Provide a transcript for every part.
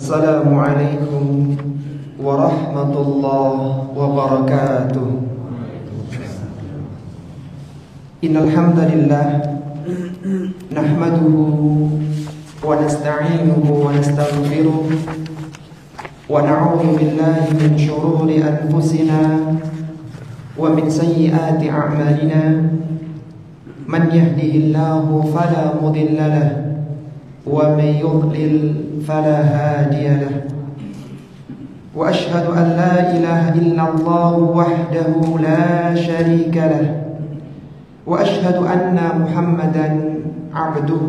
Assalamualaikum warahmatullahi wabarakatuh. Innal hamdalillah nahmaduhu wa nasta'inuhu wa nastaghfiruh wa na'udzu billahi min shururi anfusina wa min sayyiati a'malina. Man yahdihillahu fala mudilla lahu wa may yudlil فلا هادي له وأشهد أن لا إله إلا الله وحده لا شريك له وأشهد أن محمدا عبده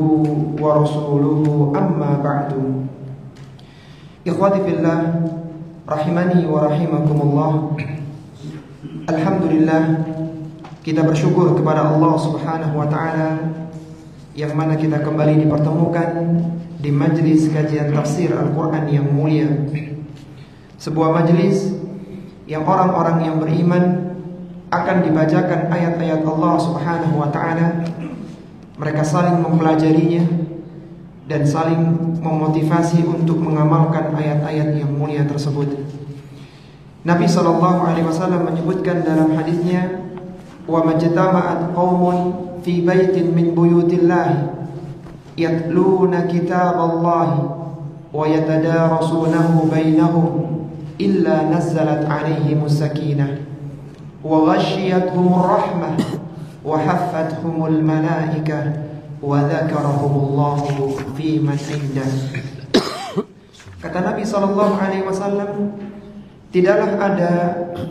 ورسوله أما بعد. إخواتي في الله rahimani wa rahimakumullah. Alhamdulillah, kita bersyukur kepada Allah Subhanahu wa taala yang mana kita kembali dipertemukan di majlis kajian tafsir Al-Quran yang mulia. Sebuah majlis yang orang-orang yang beriman akan dibacakan ayat-ayat Allah Subhanahu wa ta'ala. Mereka saling mempelajarinya dan saling memotivasi untuk mengamalkan ayat-ayat yang mulia tersebut. Nabi SAW menyebutkan dalam hadisnya, "Wa majtama'at qaumun fi baitin min buyutillahi yatluna kitaballahi wa yatadarasunahu bainahum illa nazzalat alaihimus sakinah wa ghashiyatuhumur rahmah wa haffathumul malaikah wa dzakarahumullahu fi man indah." Kata Nabi SAW, tidaklah ada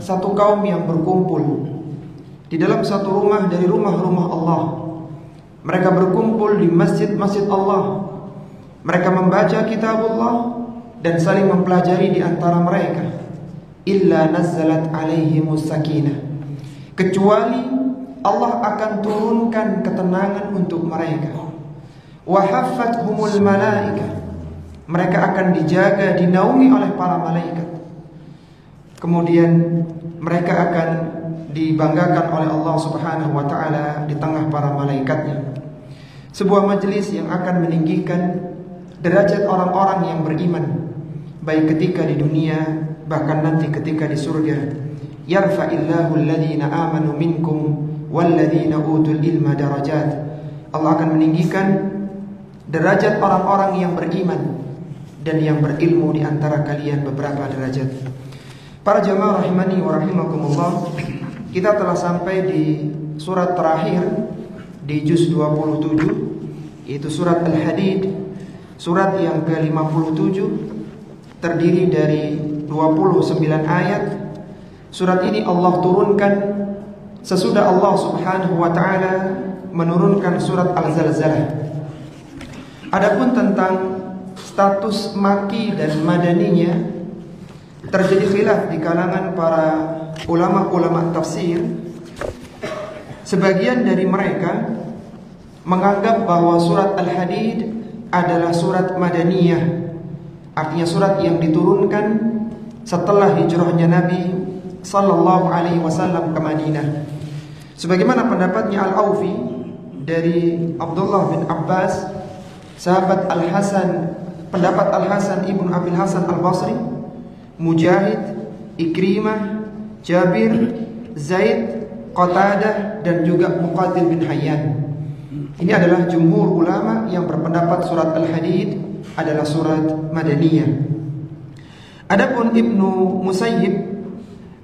satu kaum yang berkumpul di dalam satu rumah dari rumah-rumah Allah. Mereka berkumpul di masjid-masjid Allah. Mereka membaca kitabullah dan saling mempelajari di antara mereka. Illa nazzalat alaihimus sakinah, kecuali Allah akan turunkan ketenangan untuk mereka. Wa haffathumul malaikah, mereka akan dijaga, dinaungi oleh para malaikat. Kemudian mereka akan dibanggakan oleh Allah Subhanahu wa ta'ala di tengah para malaikatnya. Sebuah majelis yang akan meninggikan derajat orang-orang yang beriman, baik ketika di dunia bahkan nanti ketika di surga. Yarfa'illahu alladhina amanu minkum walladhina utul ilma darajat. Allah akan meninggikan derajat orang-orang yang beriman dan yang berilmu di antara kalian beberapa derajat. Para jamaah rahimani wa rahimakumullah, kita telah sampai di surat terakhir di juz 27, yaitu surat Al-Hadid, surat yang ke-57, terdiri dari 29 ayat. Surat ini Allah turunkan sesudah Allah Subhanahu wa ta'ala menurunkan surat Al-Zalzalah. Adapun tentang status maki dan madaninya, terjadi khilaf di kalangan para ulama-ulama tafsir. Sebagian dari mereka menganggap bahwa surat Al-Hadid adalah surat Madaniyah, artinya surat yang diturunkan setelah hijrahnya Nabi sallallahu alaihi wasallam ke Madinah. Sebagaimana pendapatnya Al-Aufi dari Abdullah bin Abbas, sahabat Al-Hasan, pendapat Al-Hasan ibn Abil Hasan Al-Basri, Mujahid, Ikrimah, Jabir, Zaid, Qatadah, dan juga Muqatil bin Hayyan. Ini adalah jumhur ulama yang berpendapat surat Al-Hadid adalah surat Madaniyah. Adapun Ibnu Musayyib,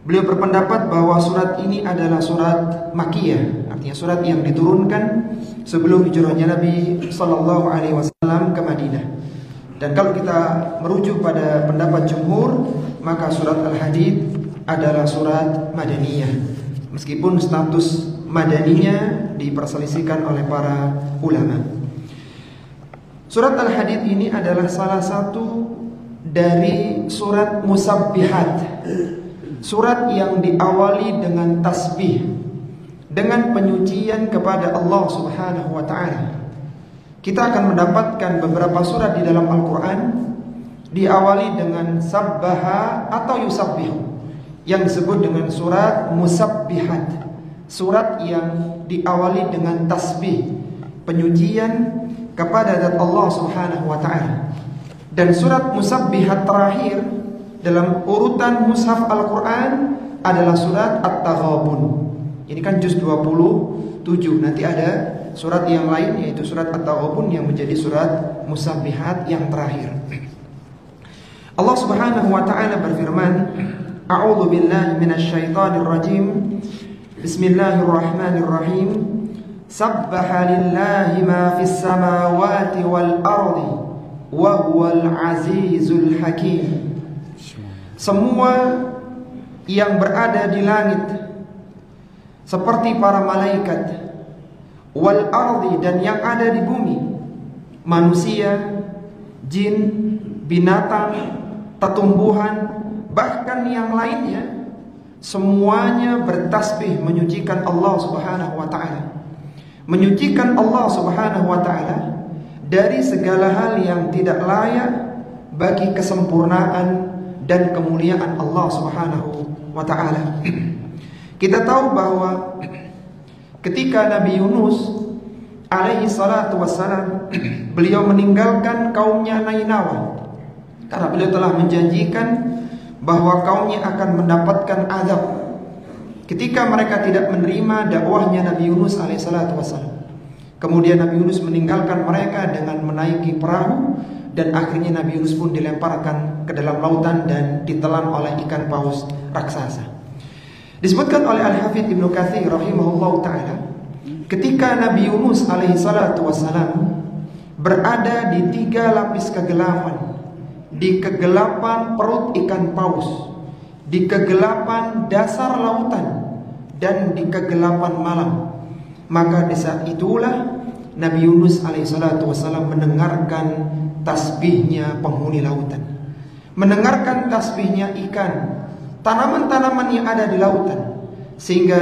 beliau berpendapat bahwa surat ini adalah surat Makkiyah, artinya surat yang diturunkan sebelum hijrahnya Nabi sallallahu alaihi wasallam ke Madinah. Dan kalau kita merujuk pada pendapat jumhur, maka surat Al-Hadid adalah surat Madaniyah, meskipun status madaninya diperselisihkan oleh para ulama. Surat Al-Hadid ini adalah salah satu dari surat musabbihat, surat yang diawali dengan tasbih, dengan penyucian kepada Allah Subhanahu wa ta'ala. Kita akan mendapatkan beberapa surat di dalam Al-Quran diawali dengan sabbaha atau yusabbihu, yang disebut dengan surat musabbihat, surat yang diawali dengan tasbih, penyucian kepada zat Allah Subhanahu wa ta'ala. Dan surat Musabbihat terakhir dalam urutan mushaf Al-Quran adalah surat At-Taghabun. Ini kan juz 27. Nanti ada surat yang lain, yaitu surat At-Taghabun yang menjadi surat Musabbihat yang terakhir. Allah Subhanahu wa taala berfirman, A'udzu billahi minasy syaithanir rajim. Bismillahirrahmanirrahim. Sabbaha lillahi ma fis samawati wal ardi wa huwal azizul hakim. Semua yang berada di langit seperti para malaikat, wal ardi, dan yang ada di bumi, manusia, jin, binatang, tumbuhan, bahkan yang lainnya, semuanya bertasbih menyucikan Allah Subhanahu wa taala. Menyucikan Allah Subhanahu wa taala dari segala hal yang tidak layak bagi kesempurnaan dan kemuliaan Allah Subhanahu wa taala. Kita tahu bahwa ketika Nabi Yunus alaihi salatu wassalam, beliau meninggalkan kaumnya Nainawa karena beliau telah menjanjikan bahwa kaumnya akan mendapatkan azab ketika mereka tidak menerima dakwahnya Nabi Yunus alaihi salatu wassalam. Kemudian Nabi Yunus meninggalkan mereka dengan menaiki perahu, dan akhirnya Nabi Yunus pun dilemparkan ke dalam lautan dan ditelan oleh ikan paus raksasa. Disebutkan oleh Al-Hafidz Ibnu Katsir rahimahullahu taala, ketika Nabi Yunus alaihi salatu wassalam berada di 3 lapis kegelapan, di kegelapan perut ikan paus, di kegelapan dasar lautan, dan di kegelapan malam, maka di saat itulah Nabi Yunus alaihissalatu wassalam mendengarkan tasbihnya penghuni lautan, mendengarkan tasbihnya ikan, tanaman-tanaman yang ada di lautan, sehingga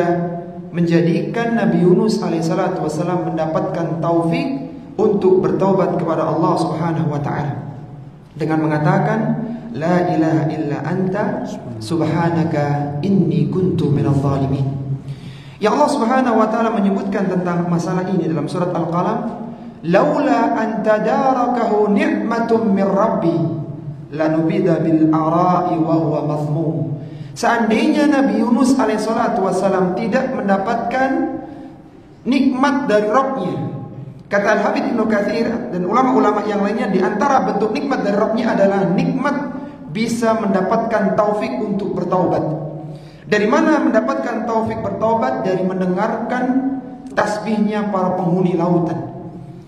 menjadikan Nabi Yunus alaihissalatu wassalam mendapatkan taufik untuk bertaubat kepada Allah Subhanahu wa taala dengan mengatakan, La ilaha illa anta subhanaka inni kuntu minadh dhalimin. Ya, Allah Subhanahu wa taala menyebutkan tentang masalah ini dalam surat Al-Qalam, laula an tadarakahu ni'matun min rabbi lanubida bil ara'i wa huwa mazmum. Seandainya Nabi Yunus alaihissalatu wassalam tidak mendapatkan nikmat dari Rabbnya, kata Al-Hafidz Ibnu Katsir dan ulama-ulama yang lainnya, di antara bentuk nikmat dari Rabbnya adalah nikmat bisa mendapatkan taufik untuk bertaubat. Dari mana mendapatkan taufik bertaubat? Dari mendengarkan tasbihnya para penghuni lautan,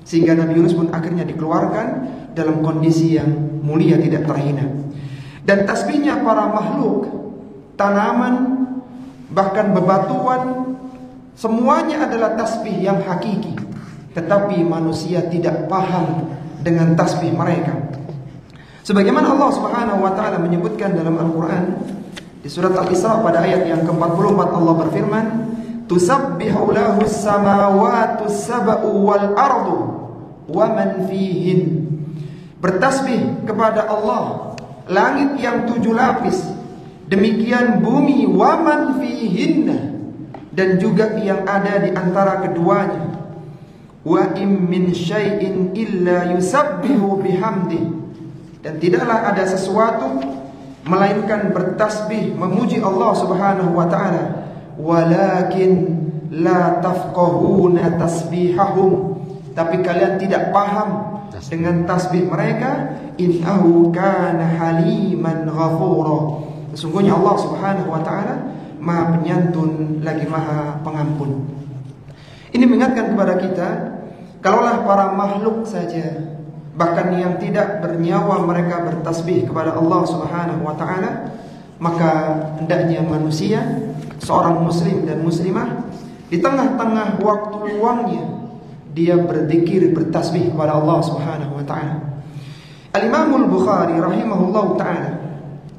sehingga Nabi Yunus pun akhirnya dikeluarkan dalam kondisi yang mulia, tidak terhina. Dan tasbihnya para makhluk, tanaman, bahkan bebatuan, semuanya adalah tasbih yang hakiki. Tetapi manusia tidak paham dengan tasbih mereka. Sebagaimana Allah Subhanahu wa taala menyebutkan dalam Al-Qur'an di surat Al-Isra pada ayat yang ke-44, Allah berfirman, "Tusabbihu lahu as-samawati as-sab'u wal ardu wa man fihin." Bertasbih kepada Allah langit yang 7 lapis, demikian bumi, wa man fihinna, dan juga yang ada di antara keduanya. Wa im min syai'in illa yusabbihu bihamdi, dan tidaklah ada sesuatu melainkan bertasbih memuji Allah Subhanahu wa taala, walakin la tafqahuna tasbihahum, tapi kalian tidak paham dengan tasbih mereka. Innahu kana haliman ghafura, sesungguhnya Allah Subhanahu wa taala Maha Penyantun lagi Maha Pengampun. Ini mengingatkan kepada kita, kalaulah para makhluk saja, bahkan yang tidak bernyawa, mereka bertasbih kepada Allah Subhanahu wa taala, maka hendaknya manusia, seorang muslim dan muslimah, di tengah-tengah waktu luangnya dia berzikir, bertasbih kepada Allah Subhanahu wa taala. Al-Imam Al-Bukhari rahimahullahu taala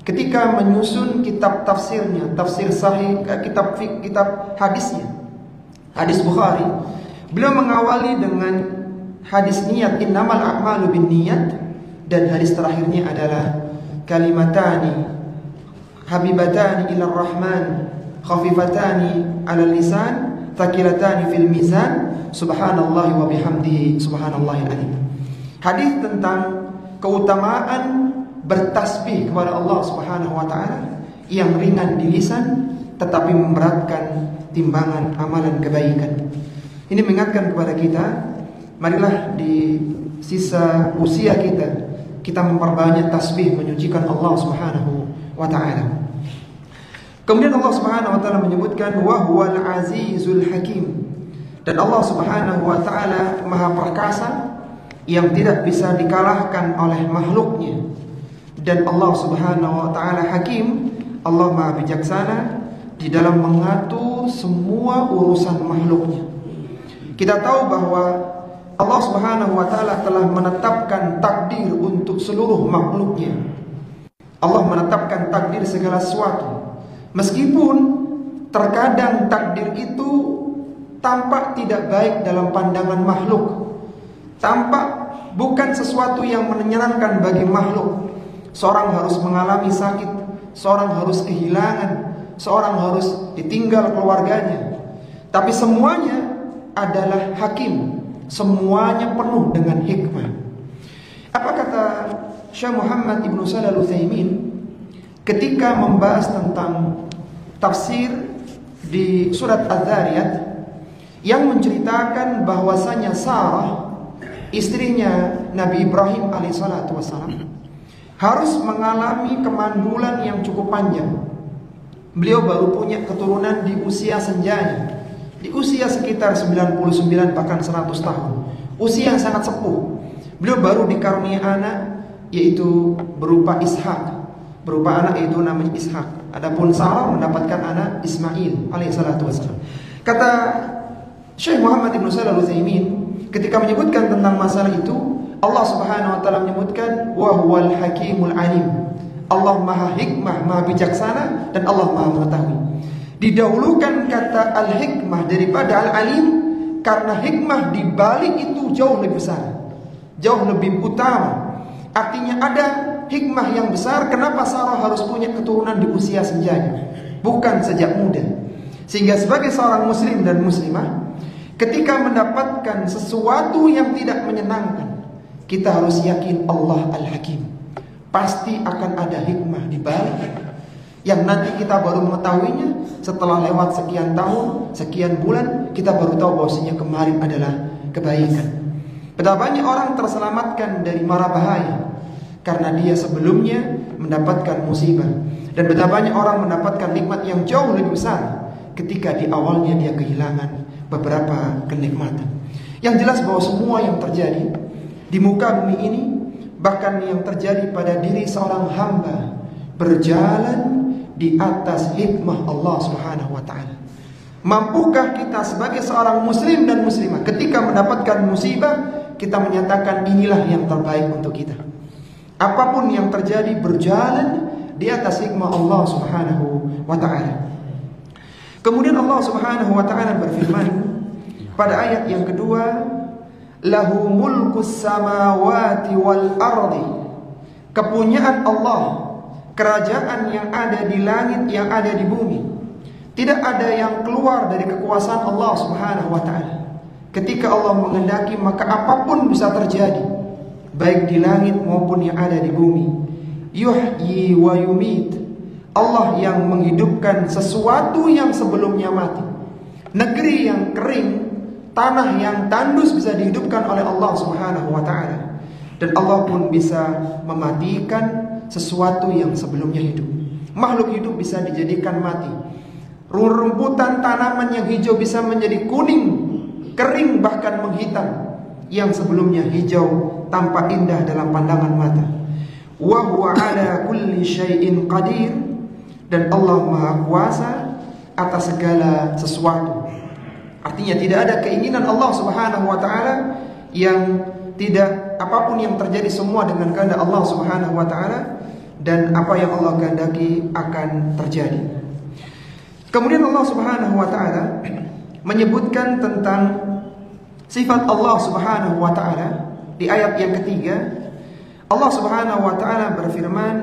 ketika menyusun kitab tafsirnya, tafsir sahih, kitab hadisnya, hadis Bukhari, beliau mengawali dengan hadis niat, innamal a'malu binniyat, dan hadis terakhirnya adalah kalimatani habibatani ila rahman khafifatani ala lisan thaqilatani fil mizan subhanallahi wa bihamdihi subhanallahil azim. Hadis tentang keutamaan bertasbih kepada Allah Subhanahu wa taala yang ringan di lisan tetapi memberatkan timbangan amalan kebaikan. Ini mengingatkan kepada kita, marilah di sisa usia kita memperbanyak tasbih menyucikan Allah Subhanahu wa taala. Kemudian Allah Subhanahu wa taala menyebutkan wa huwal azizul hakim. Dan Allah Subhanahu wa taala Maha perkasa yang tidak bisa dikalahkan oleh makhluknya. Dan Allah Subhanahu wa taala Hakim, Allah Maha bijaksana di dalam mengatur semua urusan makhluknya. Kita tahu bahwa Allah Subhanahu wa taala telah menetapkan takdir untuk seluruh makhluknya. Allah menetapkan takdir segala sesuatu. Meskipun terkadang takdir itu tampak tidak baik dalam pandangan makhluk, tampak bukan sesuatu yang menyenangkan bagi makhluk. Seorang harus mengalami sakit, seorang harus kehilangan, seorang harus ditinggal keluarganya. Tapi semuanya adalah hakim, semuanya penuh dengan hikmah. Apa kata Syekh Muhammad Ibn Shalih Al-Utsaimin ketika membahas tentang tafsir di surat Az-Zariyat yang menceritakan bahwasanya Sarah, istrinya Nabi Ibrahim alaihissalatu wassalam, harus mengalami kemandulan yang cukup panjang. Beliau baru punya keturunan di usia senjanya, di usia sekitar 99 bahkan 100 tahun, usia yang sangat sepuh. Beliau baru dikaruniai anak, yaitu berupa Ishak, berupa anak yaitu namanya Ishak. Adapun Sarah mendapatkan anak Ismail alaihissalatu wassalam. Kata Syekh Muhammad Ibn Shalih Al-Utsaimin ketika menyebutkan tentang masalah itu, Allah Subhanahu wa taala menyebutkan wa huwal hakimul alim. Allah Maha hikmah, Maha bijaksana, dan Allah Maha mengetahui. Didahulukan kata al-hikmah daripada al-alim karena hikmah di balik itu jauh lebih besar, jauh lebih utama. Artinya ada hikmah yang besar kenapa Sarah harus punya keturunan di usia senjanya, bukan sejak muda. Sehingga sebagai seorang muslim dan muslimah, ketika mendapatkan sesuatu yang tidak menyenangkan, kita harus yakin Allah Al-Hakim. Pasti akan ada hikmah di balik yang nanti kita baru mengetahuinya setelah lewat sekian tahun, sekian bulan, kita baru tahu bahwasanya kemarin adalah kebaikan. Betapa banyak orang terselamatkan dari mara bahaya karena dia sebelumnya mendapatkan musibah. Dan betapa banyak orang mendapatkan nikmat yang jauh lebih besar ketika di awalnya dia kehilangan beberapa kenikmatan. Yang jelas bahwa semua yang terjadi di muka bumi ini, bahkan yang terjadi pada diri seorang hamba, berjalan di atas hikmah Allah Subhanahu wa taala. Mampukah kita sebagai seorang muslim dan muslimah ketika mendapatkan musibah, kita menyatakan inilah yang terbaik untuk kita? Apapun yang terjadi, berjalan di atas hikmah Allah Subhanahu wa taala. Kemudian Allah Subhanahu wa taala berfirman pada ayat yang kedua, lahu mulkus samawati wal ardi. Kepunyaan Allah, kerajaan yang ada di langit, yang ada di bumi. Tidak ada yang keluar dari kekuasaan Allah Subhanahu wa taala. Ketika Allah menghendaki, maka apapun bisa terjadi, baik di langit maupun yang ada di bumi. Yuhyi wa yumit. Allah yang menghidupkan sesuatu yang sebelumnya mati. Negeri yang kering, tanah yang tandus bisa dihidupkan oleh Allah Subhanahu wa taala. Dan Allah pun bisa mematikan sesuatu yang sebelumnya hidup. Makhluk hidup bisa dijadikan mati. Rumputan tanaman yang hijau bisa menjadi kuning, kering, bahkan menghitam. Yang sebelumnya hijau tampak indah dalam pandangan mata. Wa huwa ala kulli syai'in qadir. Dan Allah Maha Kuasa atas segala sesuatu. Artinya tidak ada keinginan Allah Subhanahu wa taala yang tidak, apapun yang terjadi semua dengan kehendak Allah Subhanahu wa taala, dan apa yang Allah kehendaki akan terjadi. Kemudian Allah Subhanahu wa taala menyebutkan tentang sifat Allah Subhanahu wa taala di ayat yang ketiga. Allah Subhanahu wa taala berfirman,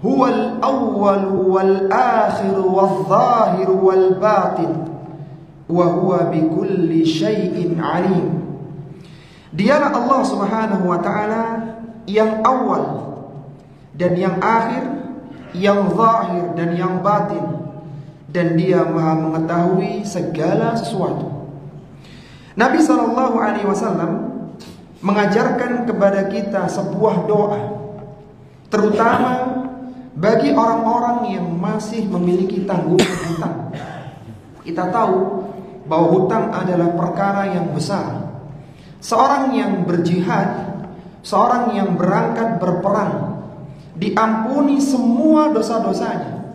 huwal awwal wal akhir wal zahir wal batin wa huwa bikulli syai'in alim. Dialah Allah Subhanahu wa taala yang awal dan yang akhir, yang zahir dan yang batin, dan Dia Maha mengetahui segala sesuatu. Nabi SAW mengajarkan kepada kita sebuah doa, terutama bagi orang-orang yang masih memiliki tanggungan hutang. Kita tahu bahwa hutang adalah perkara yang besar. Seorang yang berjihad, seorang yang berangkat berperang, diampuni semua dosa-dosanya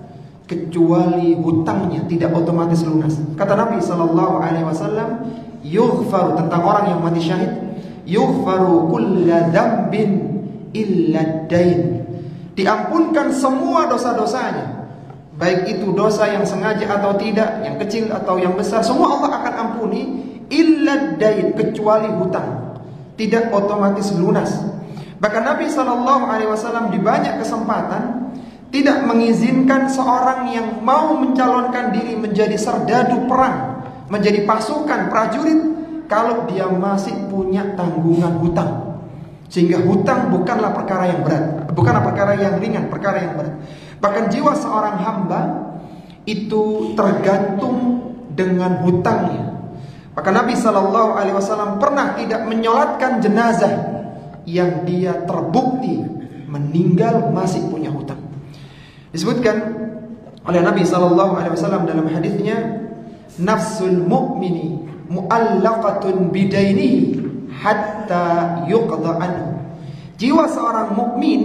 kecuali hutangnya tidak otomatis lunas. Kata Nabi SAW, yughfaru, tentang orang yang mati syahid, yughfaru kulla dzambin illa dain. Diampunkan semua dosa-dosanya, baik itu dosa yang sengaja atau tidak, yang kecil atau yang besar, semua Allah akan ampuni, illa dain, kecuali hutang, tidak otomatis lunas. Bahkan Nabi SAW di banyak kesempatan tidak mengizinkan seorang yang mau mencalonkan diri menjadi serdadu perang, menjadi pasukan prajurit, kalau dia masih punya tanggungan hutang. Sehingga hutang bukanlah perkara yang berat, bukanlah perkara yang ringan, perkara yang berat. Bahkan jiwa seorang hamba itu tergantung dengan hutangnya. Maka Nabi SAW pernah tidak menyolatkan jenazah yang dia terbukti meninggal masih punya hutang. Disebutkan oleh Nabi SAW dalam hadisnya, nafsul mu'mini mu'allaqatun bidainihi hatta yuqda anhu. Jiwa seorang mukmin,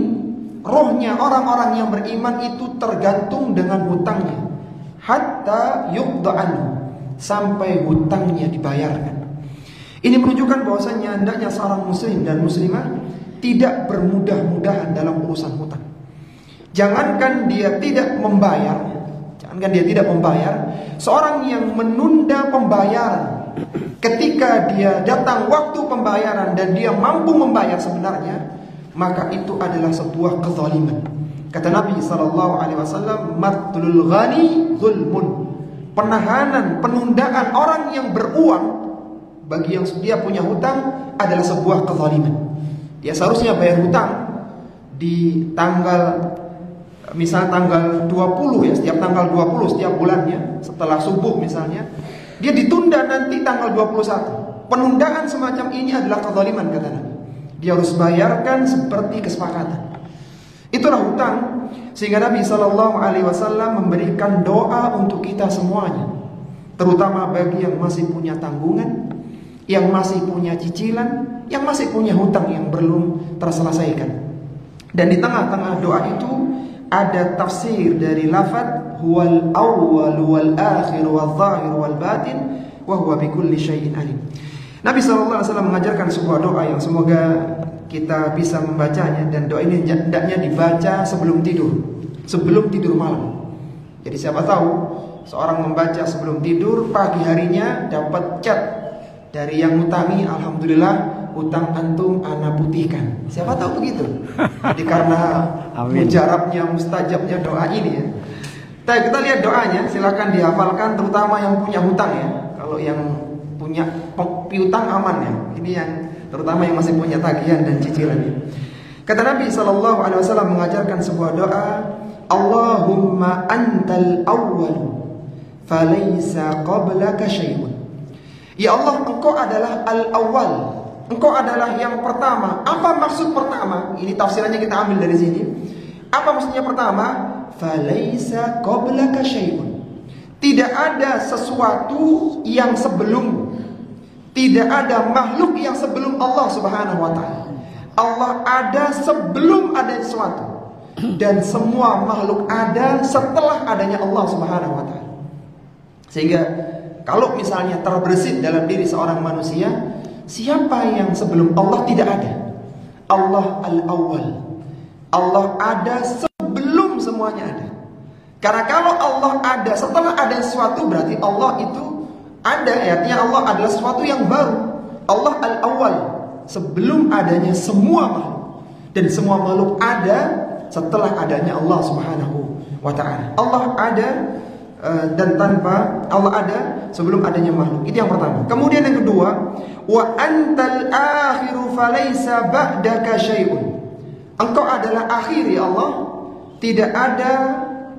rohnya orang-orang yang beriman itu tergantung dengan hutangnya, hatta yuqda anhu, sampai hutangnya dibayarkan. Ini menunjukkan bahwasanya hendaknya seorang muslim dan muslimah tidak bermudah-mudahan dalam urusan hutang. Jangankan dia tidak membayar, seorang yang menunda pembayaran, ketika dia datang waktu pembayaran dan dia mampu membayar sebenarnya, maka itu adalah sebuah kezaliman. Kata Nabi SAW, matlul ghani zulmun. Penahanan, penundaan orang yang beruang bagi yang dia punya hutang adalah sebuah kezaliman. Dia seharusnya bayar hutang di tanggal, misal tanggal 20 ya, setiap tanggal 20 setiap bulannya setelah subuh misalnya, dia ditunda nanti tanggal 21. Penundaan semacam ini adalah kezaliman, kata Nabi. Dia harus bayarkan seperti kesepakatan. Itulah hutang. Sehingga Nabi SAW memberikan doa untuk kita semuanya, terutama bagi yang masih punya tanggungan, yang masih punya cicilan, yang masih punya hutang yang belum terselesaikan. Dan di tengah-tengah doa itu ada tafsir dari lafaz huwal awwal wal akhir wal zahir wal batin wa huwa bikulli syai'in alim. Nabi SAW mengajarkan sebuah doa yang semoga kita bisa membacanya, dan doa ini hendaknya dibaca sebelum tidur malam. Jadi siapa tahu seorang membaca sebelum tidur, pagi harinya dapat chat dari yang utangi, alhamdulillah utang antum ana putihkan. Siapa tahu begitu. Jadi karena mujarabnya, mustajabnya doa ini ya. Kita lihat doanya, silakan dihafalkan, terutama yang punya hutang ya. Kalau yang punya piutang aman ya. Ini yang terutama yang masih punya tagihan dan cicilan. Kata Nabi SAW mengajarkan sebuah doa, Allahumma antal awwal falaysa qablaka syai'un. Ya Allah, Engkau adalah al-awwal, Engkau adalah yang pertama. Apa maksud pertama? Ini tafsirannya kita ambil dari sini. Apa maksudnya pertama? Falaysa qablaka syai'un. Tidak ada sesuatu yang sebelum, tidak ada makhluk yang sebelum Allah Subhanahu wa ta'ala. Allah ada sebelum ada sesuatu, dan semua makhluk ada setelah adanya Allah Subhanahu wa ta'ala. Sehingga kalau misalnya terbersit dalam diri seorang manusia, siapa yang sebelum Allah? Tidak ada. Allah al-awwal. Allah ada sebelum semuanya ada. Karena kalau Allah ada setelah ada sesuatu, berarti Allah itu ada, artinya Allah adalah sesuatu yang baru. Allah al-awwal, sebelum adanya semua makhluk, dan semua makhluk ada setelah adanya Allah Subhanahu wa ta'ala. Allah ada dan tanpa Allah ada sebelum adanya makhluk. Itu yang pertama. Kemudian yang kedua, wa antal akhiru falaysa ba'daka syai'un. Engkau adalah akhir ya Allah, tidak ada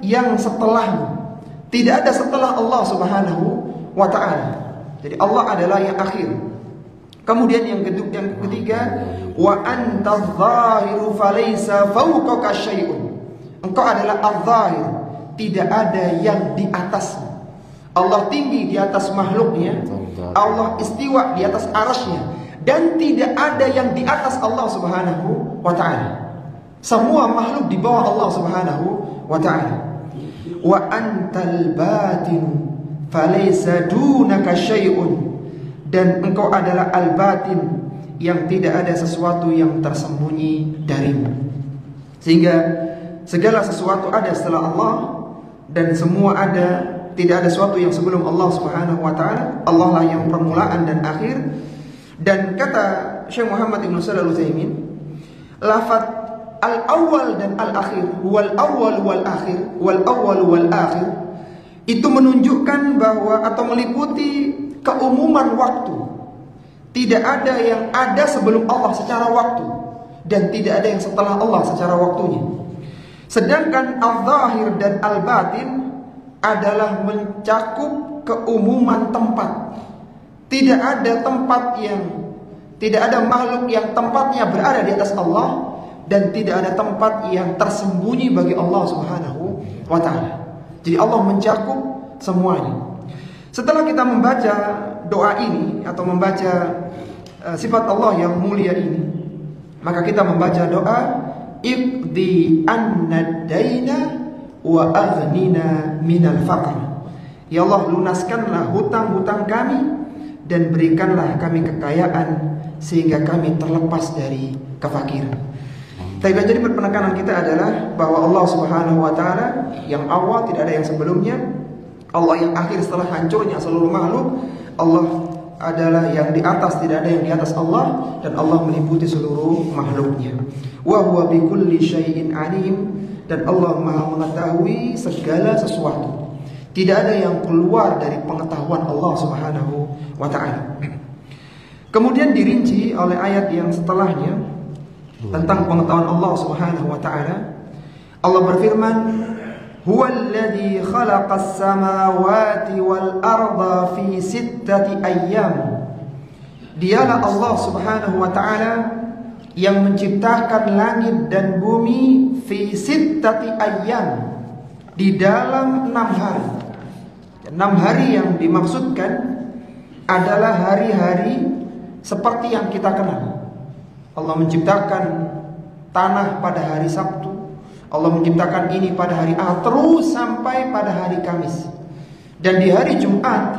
yang setelahmu, tidak ada setelah Allah Subhanahu wa ta'ala. Jadi Allah adalah yang akhir. Kemudian yang ketiga, wa anta adh-dhahiru falaysa fawqaka syai'un. Engkau adalah adh-dhahir, tidak ada yang di atasmu. Allah tinggi di atas makhluknya, Allah istiwa di atas arasy-Nya, dan tidak ada yang di atas Allah Subhanahu wa ta'ala. Semua makhluk di bawah Allah Subhanahu wa ta'ala. Wa antal batin falaysa dunaka syai'un. Dan engkau adalah al-batin, yang tidak ada sesuatu yang tersembunyi darimu. Sehingga segala sesuatu ada setelah Allah, dan semua ada, tidak ada sesuatu yang sebelum Allah Subhanahu wa ta'ala. Allah lah yang permulaan dan akhir. Dan kata Syekh Muhammad Ibn Shalih Al-Utsaimin, lafaz al-awwal dan al-akhir, wal awwal wal akhir, wal awwal wal akhir, itu menunjukkan bahwa atau meliputi keumuman waktu. Tidak ada yang ada sebelum Allah secara waktu, dan tidak ada yang setelah Allah secara waktunya. Sedangkan al-zahir dan al-batin adalah mencakup keumuman tempat. Tidak ada tempat yang, tidak ada makhluk yang tempatnya berada di atas Allah, dan tidak ada tempat yang tersembunyi bagi Allah Subhanahu wa ta'ala. Jadi Allah mencakup semuanya. Setelah kita membaca doa ini atau membaca sifat Allah yang mulia ini, maka kita membaca doa iqdi anna daina wa aghnina minal faqr. Ya Allah, lunaskanlah hutang-hutang kami dan berikanlah kami kekayaan sehingga kami terlepas dari kefakiran. Tapi jadi penekanan kita adalah bahwa Allah Subhanahu wa ta'ala yang awal, tidak ada yang sebelumnya, Allah yang akhir setelah hancurnya seluruh makhluk, Allah adalah yang di atas, tidak ada yang di atas Allah, dan Allah meliputi seluruh makhluknya. Wa huwa bikulli syai'in alim, dan Allah Maha mengetahui segala sesuatu. Tidak ada yang keluar dari pengetahuan Allah Subhanahu wa ta'ala. Kemudian dirinci oleh ayat yang setelahnya tentang pengetahuan Allah Subhanahu wa ta'ala. Allah berfirman, huwallazi khalaqas samawati wal arda fi sittati ayyam. Dialah Allah Subhanahu wa ta'ala yang menciptakan langit dan bumi fi sittati ayyam, di dalam 6 hari. 6 hari yang dimaksudkan adalah hari-hari seperti yang kita kenal. Allah menciptakan tanah pada hari Sabtu, Allah menciptakan ini pada hari Ahad, terus sampai pada hari Kamis. Dan di hari Jumat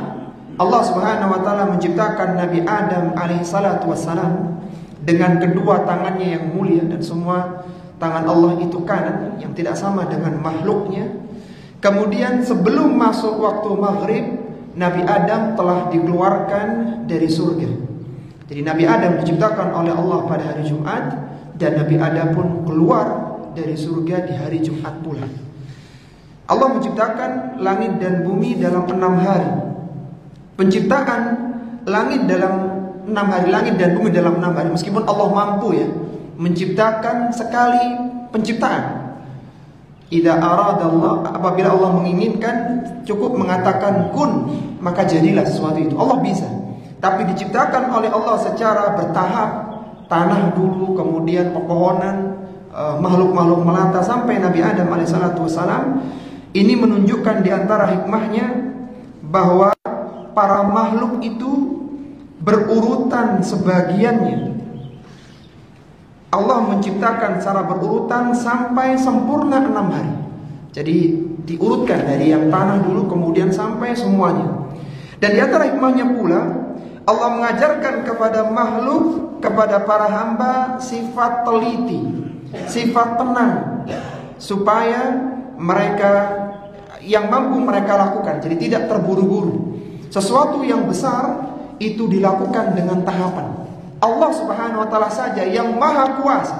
Allah Subhanahu wa ta'ala menciptakan Nabi Adam alaihissalatu wassalam dengan kedua tangannya yang mulia, dan semua tangan Allah itu kanan, yang tidak sama dengan makhluknya. Kemudian sebelum masuk waktu maghrib, Nabi Adam telah dikeluarkan dari surga. Jadi Nabi Adam diciptakan oleh Allah pada hari Jumat, dan Nabi Adam pun keluar dari surga di hari Jumat pula. Allah menciptakan langit dan bumi dalam 6 hari. Penciptaan langit dalam 6 hari, langit dan bumi dalam 6 hari. Meskipun Allah mampu ya menciptakan sekali penciptaan. Idza aradallah, apabila Allah menginginkan, cukup mengatakan kun, maka jadilah sesuatu itu. Allah bisa. Tapi diciptakan oleh Allah secara bertahap, tanah dulu, kemudian pepohonan, makhluk-makhluk melata sampai Nabi Adam alaihissalatu wassalam. Ini menunjukkan di antara hikmahnya bahwa para makhluk itu berurutan sebagiannya. Allah menciptakan secara berurutan sampai sempurna 6 hari. Jadi diurutkan dari yang tanah dulu, kemudian sampai semuanya. Dan di antara hikmahnya pula, Allah mengajarkan kepada makhluk, kepada para hamba, sifat teliti, sifat tenang, supaya mereka yang mampu mereka lakukan. Jadi tidak terburu-buru. Sesuatu yang besar itu dilakukan dengan tahapan. Allah Subhanahu wa ta'ala saja yang maha kuasa,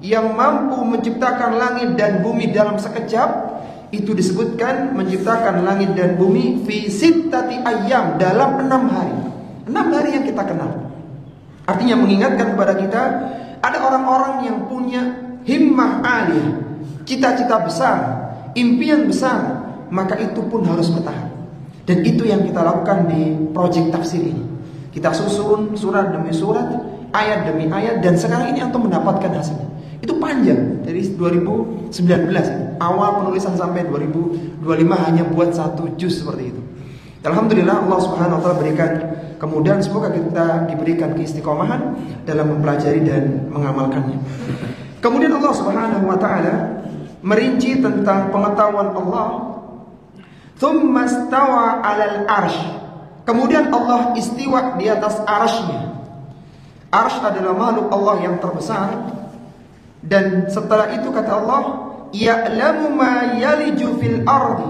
yang mampu menciptakan langit dan bumi dalam sekejap. Itu disebutkan menciptakan langit dan bumi fi sittati ayyam, dalam 6 hari. 6 hari yang kita kenal. Artinya mengingatkan kepada kita, ada orang-orang yang punya himmah aliyah, cita-cita besar, impian besar, maka itu pun harus bertahan. Dan itu yang kita lakukan di proyek tafsir ini. Kita susun surat demi surat, ayat demi ayat, dan sekarang ini antum mendapatkan hasilnya. Itu panjang, dari 2019 awal penulisan sampai 2025 hanya buat 1 juz seperti itu. Alhamdulillah Allah Subhanahu wa taala berikan kemudahan, semoga kita diberikan keistiqomahan dalam mempelajari dan mengamalkannya. Kemudian Allah Subhanahu wa taala merinci tentang pengetahuan Allah. Tsumma stawa 'alal arsy. Kemudian Allah istiwa di atas arsy-Nya. Arsy adalah makhluk Allah yang terbesar. Dan setelah itu kata Allah, ya'lamu ma yaliju fil ardi.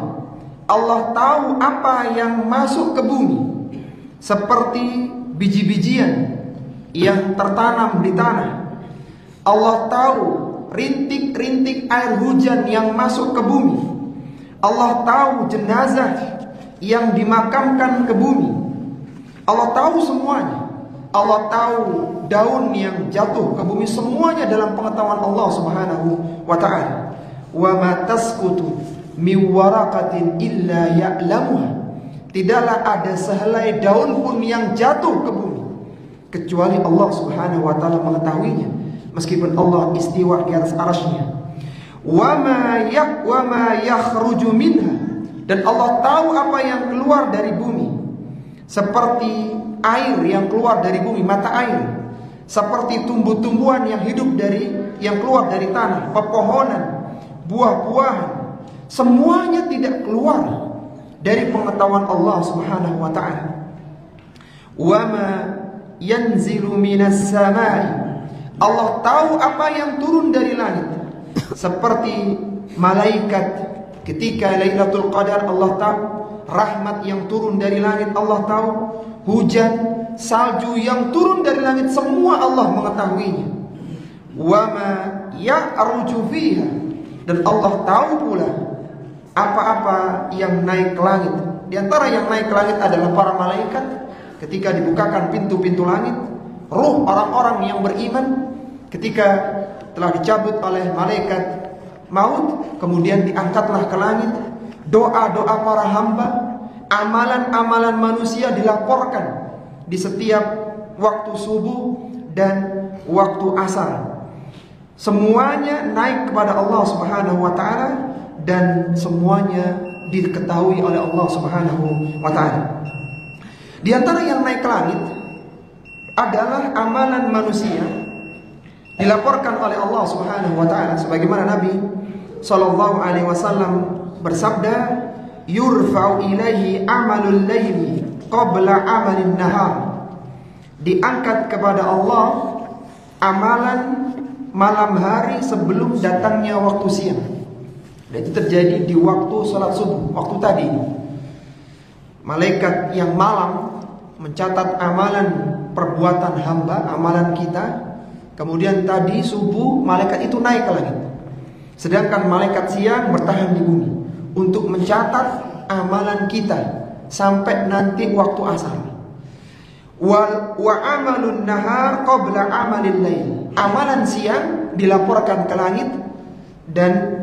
Allah tahu apa yang masuk ke bumi, seperti biji-bijian yang tertanam di tanah. Allah tahu rintik-rintik air hujan yang masuk ke bumi. Allah tahu jenazah yang dimakamkan ke bumi. Allah tahu semuanya. Allah tahu daun yang jatuh ke bumi, semuanya dalam pengetahuan Allah Subhanahu wa taala. Wa ma tasqutu min waraqatin illa ya'lamuha. Tidaklah ada sehelai daun pun yang jatuh ke bumi kecuali Allah Subhanahu wa taala mengetahuinya, meskipun Allah istiwa di atas arsy-Nya. Wa ma yakhruju minha. Dan Allah tahu apa yang keluar dari bumi, seperti air yang keluar dari bumi, mata air, seperti tumbuh-tumbuhan yang hidup yang keluar dari tanah, pepohonan, buah-buahan, semuanya tidak keluar dari pengetahuan Allah Subhanahu wa taala. Wa ma yanzilu minas samai. Allah tahu apa yang turun dari langit, seperti malaikat ketika Lailatul Qadar, Allah tahu. Rahmat yang turun dari langit, Allah tahu. Hujan, salju yang turun dari langit, semua Allah mengetahuinya. Wa ma ya'ruju fiha. Dan Allah tahu pula apa-apa yang naik ke langit. Di antara yang naik ke langit adalah para malaikat. Ketika dibukakan pintu-pintu langit, ruh orang-orang yang beriman ketika telah dicabut oleh malaikat maut, kemudian diangkatlah ke langit. Doa-doa para hamba, amalan-amalan manusia dilaporkan di setiap waktu subuh dan waktu asar. Semuanya naik kepada Allah Subhanahu wa taala dan semuanya diketahui oleh Allah Subhanahu wa taala. Di antara yang naik ke langit adalah amalan manusia, dilaporkan oleh Allah Subhanahu wa taala, sebagaimana Nabi sallallahu alaihi wasallam bersabda, yurfa'u ilaihi amalul laili qabla amalin nahar. Diangkat kepada Allah amalan malam hari sebelum datangnya waktu siang. Dan itu terjadi di waktu salat subuh, waktu tadi. Malaikat yang malam mencatat amalan perbuatan hamba, amalan kita. Kemudian tadi subuh malaikat itu naik ke langit. Sedangkan malaikat siang bertahan di bumi untuk mencatat amalan kita sampai nanti waktu asar. Wa amalun nahar qabla amalil lail. Amalan siang dilaporkan ke langit dan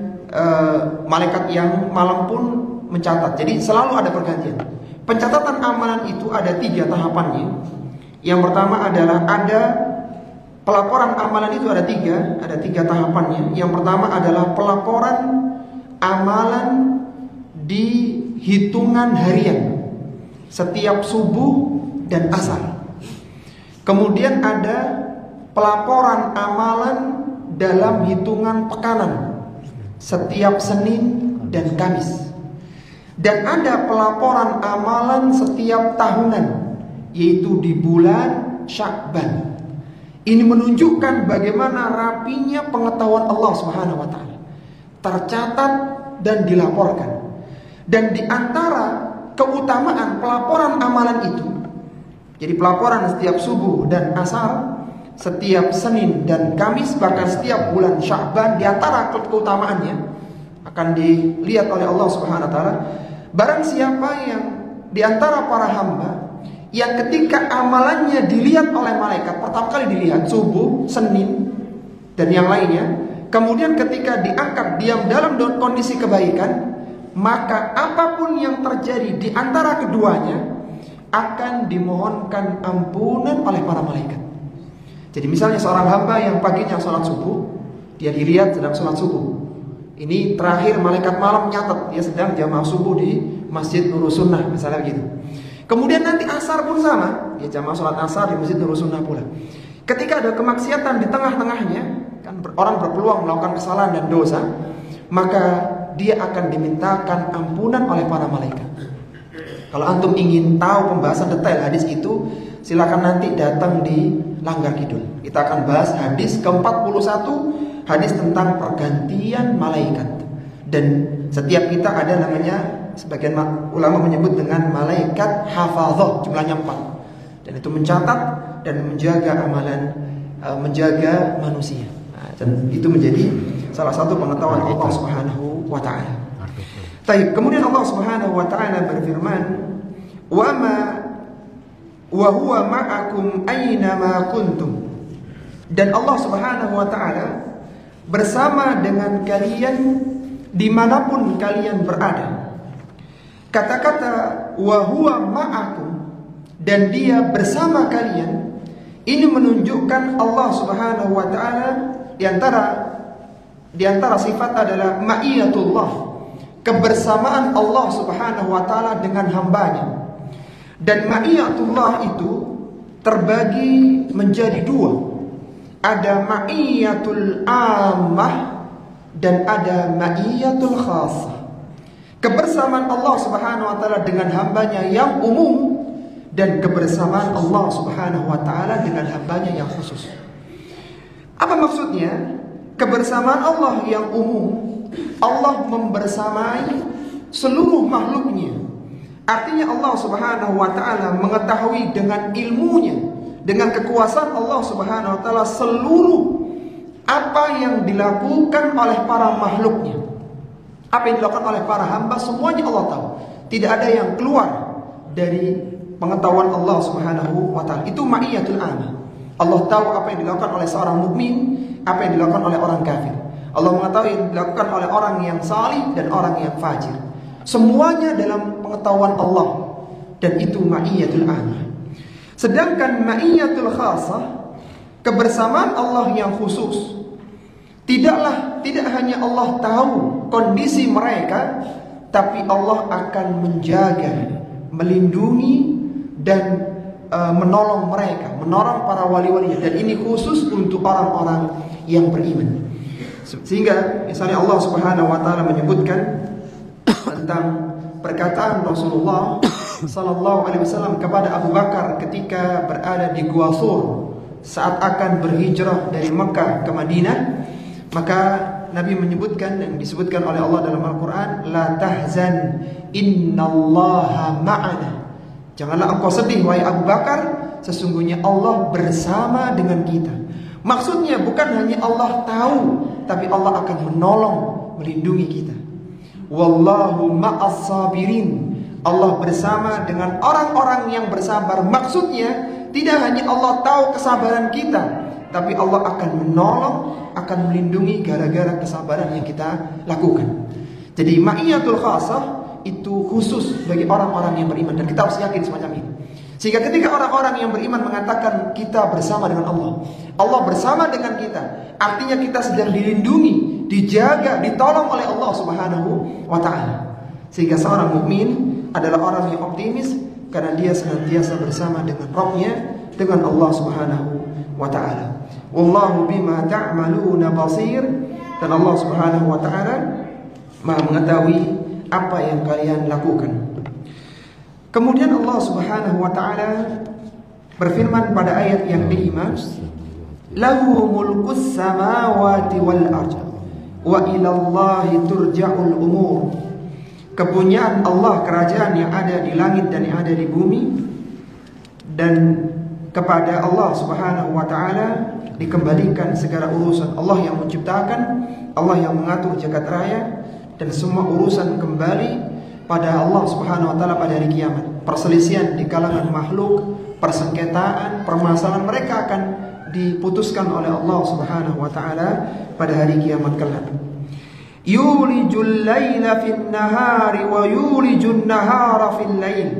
malaikat yang malam pun mencatat. Jadi selalu ada pergantian. Pencatatan amalan itu ada 3 tahapannya. Yang pertama adalah ada pelaporan amalan itu ada 3 tahapannya. Yang pertama adalah pelaporan amalan di hitungan harian setiap subuh dan asar. Kemudian ada pelaporan amalan dalam hitungan pekanan setiap Senin dan Kamis. Dan ada pelaporan amalan setiap tahunan, yaitu di bulan Sya'ban. Ini menunjukkan bagaimana rapinya pengetahuan Allah Subhanahu wa taala. Tercatat dan dilaporkan. Dan di antara keutamaan pelaporan amalan itu, jadi pelaporan setiap subuh dan asar, setiap Senin dan Kamis, bahkan setiap bulan Sya'ban, di antara keutamaannya akan dilihat oleh Allah Subhanahu wa taala, barang siapa yang di antara para hamba yang ketika amalannya dilihat oleh malaikat, pertama kali dilihat subuh, Senin dan yang lainnya, kemudian ketika diangkat diam dalam kondisi kebaikan, maka apapun yang terjadi di antara keduanya akan dimohonkan ampunan oleh para malaikat. Jadi misalnya seorang hamba yang paginya sholat subuh, dia dilihat sedang sholat subuh. Ini terakhir malaikat malam nyatet dia sedang jamaah subuh di Masjid Nurul Sunnah, misalnya begitu. Kemudian nanti asar pun sama, dia jamaah sholat asar di Masjid Nurul Sunnah pula. Ketika ada kemaksiatan di tengah-tengahnya, kan orang berpeluang melakukan kesalahan dan dosa, maka dia akan dimintakan ampunan oleh para malaikat. Kalau antum ingin tahu pembahasan detail hadis itu, silakan nanti datang di Langgar Kidul. Kita akan bahas hadis ke-41, hadis tentang pergantian malaikat. Dan setiap kita ada namanya, sebagian ulama menyebut dengan malaikat hafadzah, jumlahnya 4. Dan itu mencatat dan menjaga amalan, menjaga manusia. Dan itu menjadi salah satu pengetahuan Allah Subhanahu wa taala. Baik, kemudian Allah Subhanahu wa taala berfirman, wa huwa ma'akum aina ma kuntum. Dan Allah Subhanahu wa taala bersama dengan kalian dimanapun kalian berada. Kata-kata wa huwa ma'akum, dan dia bersama kalian, ini menunjukkan Allah Subhanahu wa taala di antara sifat adalah ma'iyatullah, kebersamaan Allah Subhanahu wa taala dengan hambanya. Dan ma'iyatullah itu terbagi menjadi 2. Ada ma'iyatul ammah dan ada ma'iyatul khasah. Kebersamaan Allah Subhanahu wa taala dengan hambanya yang umum, dan kebersamaan Allah Subhanahu wa taala dengan hambanya yang khusus. Apa maksudnya? Kebersamaan Allah yang umum, Allah membersamai seluruh makhluknya. Artinya Allah Subhanahu wa taala mengetahui dengan ilmunya, dengan kekuasaan Allah Subhanahu wa taala seluruh apa yang dilakukan oleh para makhluknya. Apa yang dilakukan oleh para hamba, semuanya Allah tahu. Tidak ada yang keluar dari pengetahuan Allah Subhanahu wa taala. Itu ma'iyatul ammah. Allah tahu apa yang dilakukan oleh seorang mukmin, apa yang dilakukan oleh orang kafir. Allah mengetahui yang dilakukan oleh orang yang salih dan orang yang fajir. Semuanya dalam pengetahuan Allah, dan itu ma'iyatul ammah. Sedangkan ma'iyatul khasah, kebersamaan Allah yang khusus, tidak hanya Allah tahu kondisi mereka, tapi Allah akan menjaga, melindungi dan menolong mereka, menolong para wali-wali. Dan ini khusus untuk orang-orang yang beriman. Sehingga misalnya Allah Subhanahu wa taala menyebutkan tentang perkataan Rasulullah sallallahu alaihi wasallam kepada Abu Bakar ketika berada di Gua Thur saat akan berhijrah dari Mekah ke Madinah. Maka Nabi menyebutkan, yang disebutkan oleh Allah dalam Al-Quran, la tahzan innallaha ma'ana. Janganlah engkau sedih wahai Abu Bakar, sesungguhnya Allah bersama dengan kita. Maksudnya bukan hanya Allah tahu, tapi Allah akan menolong, melindungi kita. Wallahu ma'as sabirin. Allah bersama dengan orang-orang yang bersabar. Maksudnya tidak hanya Allah tahu kesabaran kita, tapi Allah akan menolong, akan melindungi gara-gara kesabaran yang kita lakukan. Jadi ma'iyatul khasah itu khusus bagi orang-orang yang beriman, dan kita harus yakin semacam ini. Sehingga ketika orang-orang yang beriman mengatakan kita bersama dengan Allah, Allah bersama dengan kita, artinya kita sedang dilindungi, dijaga, ditolong oleh Allah Subhanahu wa taala. Sehingga seorang mukmin adalah orang yang optimis karena dia senantiasa bersama dengan Rabb-nya, dengan Allah Subhanahu wa taala. Wallahu bima ta'maluna basir. Dan Allah Subhanahu wa taala Maha mengetahui apa yang kalian lakukan. Kemudian Allah Subhanahu wa taala berfirman pada ayat yang kelima, lahu mulkus samawati wal ardh wa ilallahi turja'ul umur. Kepunyaan Allah, kerajaan yang ada di langit dan yang ada di bumi, dan kepada Allah Subhanahu wa taala dikembalikan segala urusan. Allah yang menciptakan, Allah yang mengatur jagat raya, dan semua urusan kembali pada Allah Subhanahu wa taala pada hari kiamat. Perselisihan di kalangan makhluk, persengketaan, permasalahan mereka akan diputuskan oleh Allah Subhanahu wa taala pada hari kiamat kelak. Yulijul laila fin nahari wa yulijun nahara fil lail.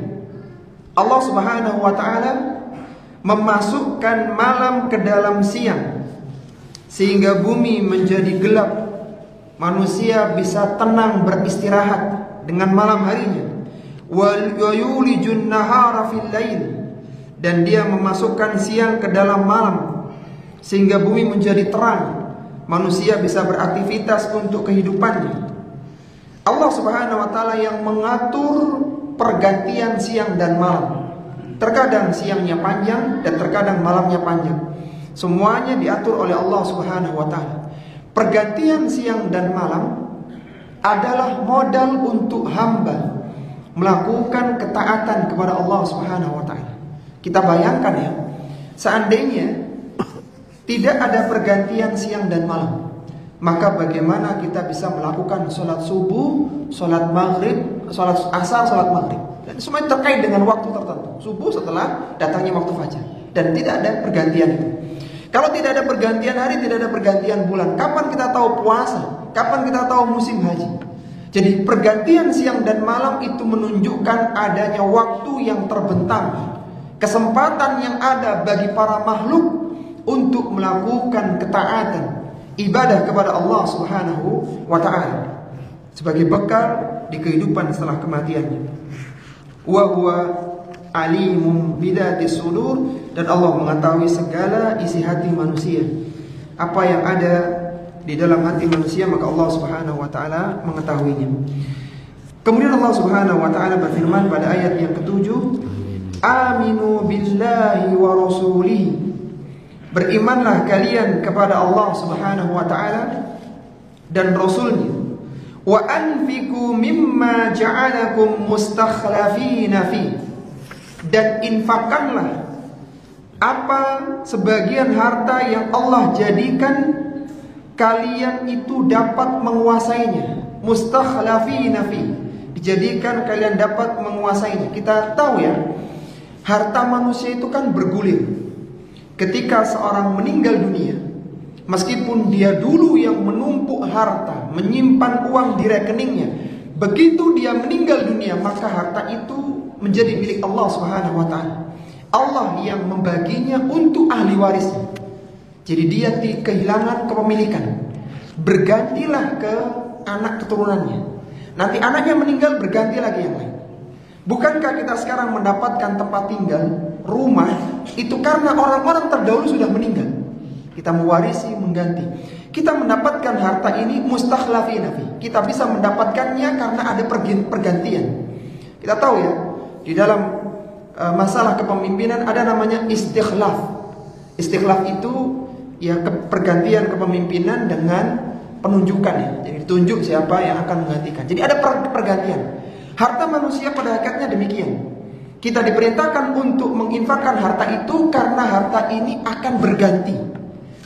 Allah Subhanahu wa taala memasukkan malam ke dalam siang sehingga bumi menjadi gelap. Manusia bisa tenang beristirahat dengan malam harinya. Wa yulijun nahara fil lail, dan dia memasukkan siang ke dalam malam sehingga bumi menjadi terang. Manusia bisa beraktivitas untuk kehidupannya. Allah Subhanahu wa taala yang mengatur pergantian siang dan malam. Terkadang siangnya panjang dan terkadang malamnya panjang. Semuanya diatur oleh Allah Subhanahu wa taala. Pergantian siang dan malam adalah modal untuk hamba melakukan ketaatan kepada Allah Subhanahu wa taala. Kita bayangkan ya, seandainya tidak ada pergantian siang dan malam, maka bagaimana kita bisa melakukan sholat subuh, sholat maghrib, sholat asar, sholat maghrib, dan semuanya terkait dengan waktu tertentu. Subuh setelah datangnya waktu fajar, dan tidak ada pergantian itu. Kalau tidak ada pergantian hari, tidak ada pergantian bulan, kapan kita tahu puasa? Kapan kita tahu musim haji? Jadi pergantian siang dan malam itu menunjukkan adanya waktu yang terbentang, kesempatan yang ada bagi para makhluk untuk melakukan ketaatan, ibadah kepada Allah Subhanahu wa taala sebagai bekal di kehidupan setelah kematiannya. Wa huwa alimun bidatis sudur, dan Allah mengetahui segala isi hati manusia. Apa yang ada di dalam hati manusia, maka Allah Subhanahu wa taala mengetahuinya. Kemudian Allah Subhanahu wa taala berfirman pada ayat yang ke-7, aminu billahi wa rasulihi, berimanlah kalian kepada Allah Subhanahu wa taala dan rasulnya. Wa anfiqu mimma ja'alakum mustakhlafina fi, dan infakkanlah apa sebagian harta yang Allah jadikan kalian itu dapat menguasainya. Mustakhlafina fi, dijadikan kalian dapat menguasainya. Kita tahu ya, harta manusia itu kan bergulir. Ketika seorang meninggal dunia, meskipun dia dulu yang menumpuk harta, menyimpan uang di rekeningnya, begitu dia meninggal dunia, maka harta itu menjadi milik Allah Subhanahu wa taala. Allah yang membaginya untuk ahli warisnya. Jadi dia kehilangan kepemilikan, bergantilah ke anak keturunannya. Nanti anaknya meninggal, berganti lagi yang lain. Bukankah kita sekarang mendapatkan tempat tinggal, rumah, itu karena orang-orang terdahulu sudah meninggal? Kita mewarisi, mengganti. Kita mendapatkan harta ini mustakhlafina fi. Kita bisa mendapatkannya karena ada pergantian. Kita tahu ya, di dalam masalah kepemimpinan ada namanya istikhlaf. Istikhlaf itu ya pergantian kepemimpinan dengan penunjukan ya. Jadi ditunjuk siapa yang akan menggantikan. Jadi ada pergantian. Harta manusia pada hakikatnya demikian. Kita diperintahkan untuk menginfakkan harta itu karena harta ini akan berganti.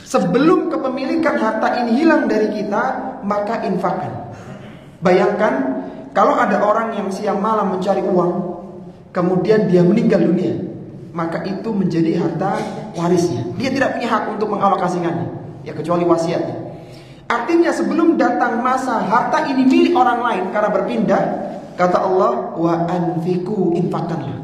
Sebelum kepemilikan harta ini hilang dari kita, maka infakkan. Bayangkan kalau ada orang yang siang malam mencari uang, kemudian dia meninggal dunia, maka itu menjadi harta warisnya. Dia tidak punya hak untuk mengalokasikannya, ya kecuali wasiatnya. Artinya sebelum datang masa harta ini milik orang lain karena berpindah, kata Allah, wa anfiqu, infakkanlah.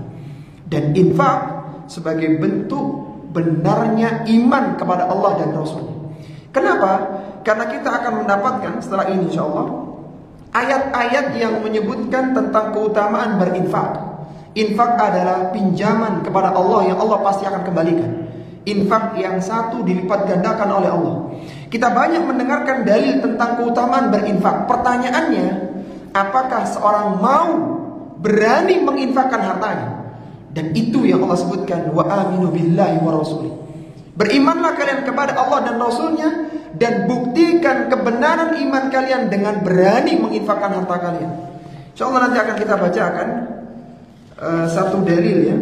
Dan infak sebagai bentuk benarnya iman kepada Allah dan Rasulnya. Kenapa? Karena kita akan mendapatkan setelah ini insyaallah ayat-ayat yang menyebutkan tentang keutamaan berinfak. Infak adalah pinjaman kepada Allah yang Allah pasti akan kembalikan. Infak yang satu dilipat gandakan oleh Allah. Kita banyak mendengarkan dalil tentang keutamaan berinfak. Pertanyaannya, apakah seorang mau berani menginfakkan hartanya? Dan itu yang Allah sebutkan, wa aminu billahi wa rasulih. Berimanlah kalian kepada Allah dan Rasulnya, dan buktikan kebenaran iman kalian dengan berani menginfakkan harta kalian. InsyaAllah nanti akan kita bacakan satu dalil ya,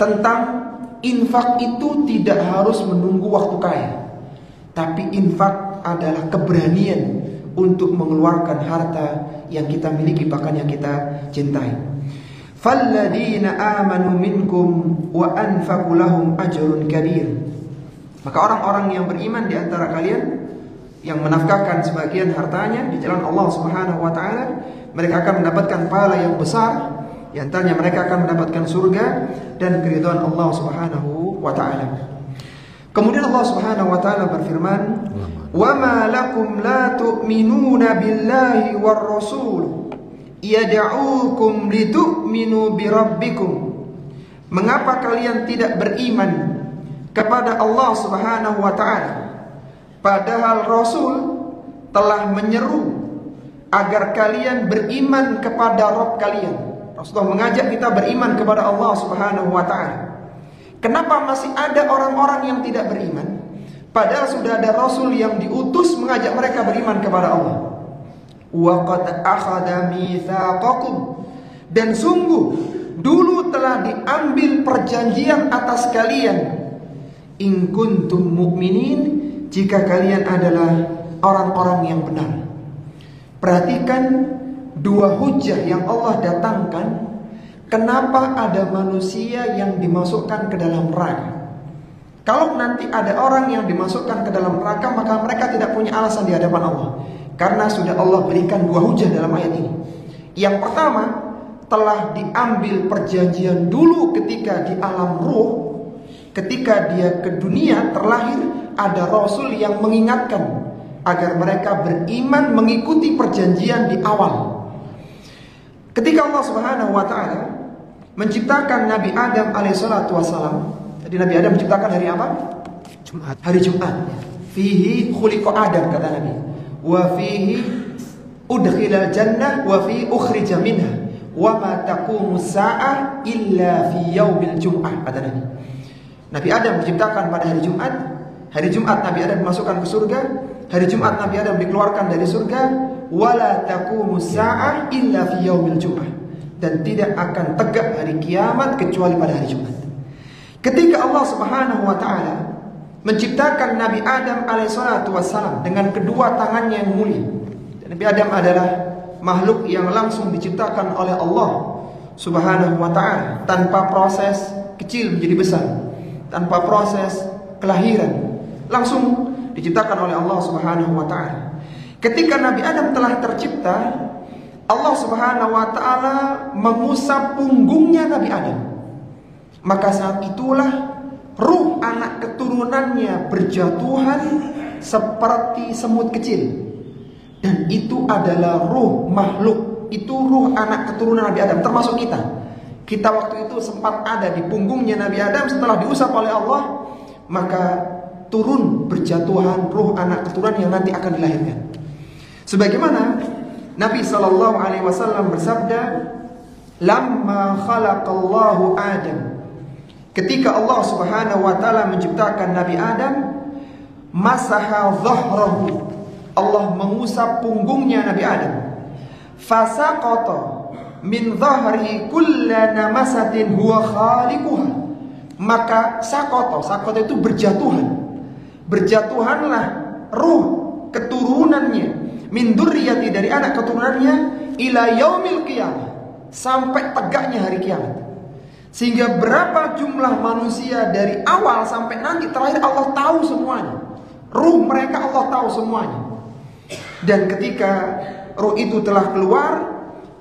tentang infak itu tidak harus menunggu waktu kaya, tapi infak adalah keberanian untuk mengeluarkan harta yang kita miliki, bahkan yang kita cintai. Falladzina amanu minkum wa anfaqu lahum ajrun kabir. Maka orang-orang yang beriman di antara kalian yang menafkahkan sebagian hartanya di jalan Allah Subhanahu wa taala, mereka akan mendapatkan pahala yang besar. Di antaranya mereka akan mendapatkan surga dan keridhaan Allah Subhanahu wa taala. Kemudian Allah Subhanahu wa taala berfirman, "Wa ma lakum la tu'minuna billahi war rasul yad'uukum litu'minu bi rabbikum." Mengapa kalian tidak beriman kepada Allah Subhanahu wa taala padahal Rasul telah menyeru agar kalian beriman kepada Rabb kalian? Rasulullah mengajak kita beriman kepada Allah Subhanahu wa taala. Kenapa masih ada orang-orang yang tidak beriman? Padahal sudah ada Rasul yang diutus mengajak mereka beriman kepada Allah. Wa qad akhadha mitsaqakum, dan sungguh dulu telah diambil perjanjian atas kalian. In kuntum mu'minin, jika kalian adalah orang-orang yang benar. Perhatikan dua hujah yang Allah datangkan. Kenapa ada manusia yang dimasukkan ke dalam neraka? Kalau nanti ada orang yang dimasukkan ke dalam neraka, maka mereka tidak punya alasan di hadapan Allah, karena sudah Allah berikan dua hujah dalam ayat ini. Yang pertama, telah diambil perjanjian dulu ketika di alam ruh. Ketika dia ke dunia terlahir, ada Rasul yang mengingatkan agar mereka beriman mengikuti perjanjian di awal. Ketika Allah Subhanahu wa taala menciptakan Nabi Adam alaihissalatu wassalam. Jadi Nabi Adam menciptakan hari apa? Jumat. Hari Jumat. Fihi khuliqa Adam, kata Nabi. Wa fihi udkhilal jannah wa fihi ukhrija minha. Wa ma taqumu sa'ah illa fi yaumil jum'ah, kata Nabi. Nabi Adam diciptakan pada hari Jumat. Hari Jumat Nabi Adam dimasukkan ke surga. Hari Jumat Nabi Adam dikeluarkan dari surga. Wala taqumu sa'ah illa fi yaumil jum'ah. Dan tidak akan tegak hari kiamat kecuali pada hari Jumat. Ketika Allah Subhanahu wa taala menciptakan Nabi Adam alaihissalatu wassalam dengan kedua tangannya yang mulia. Dan Nabi Adam adalah makhluk yang langsung diciptakan oleh Allah Subhanahu wa taala, tanpa proses kecil menjadi besar, tanpa proses kelahiran, langsung diciptakan oleh Allah Subhanahu wa taala. Ketika Nabi Adam telah tercipta, Allah Subhanahu wa taala mengusap punggungnya Nabi Adam. Maka saat itulah ruh anak keturunannya berjatuhan seperti semut kecil. Dan itu adalah ruh makhluk, itu ruh anak keturunan Nabi Adam, termasuk kita. Kita waktu itu sempat ada di punggungnya Nabi Adam. Setelah diusap oleh Allah, maka turun berjatuhan ruh anak keturunan yang nanti akan dilahirkan. Sebagaimana Nabi SAW bersabda, "Lamma khalaqallahu Adam." Ketika Allah Subhanahu wa taala menciptakan Nabi Adam, masaha dhahrahu, Allah mengusap punggungnya Nabi Adam. Fasaqata min dhahri kulla namasatin huwa khaliquha. Maka saqata itu berjatuhan. Berjatuhanlah ruh keturunannya, min dzurriyyati, dari anak keturunannya, ila yaumil qiyamah, sampai tegaknya hari kiamat. Sehingga berapa jumlah manusia dari awal sampai nanti terakhir, Allah tahu semuanya. Ruh mereka Allah tahu semuanya. Dan ketika ruh itu telah keluar,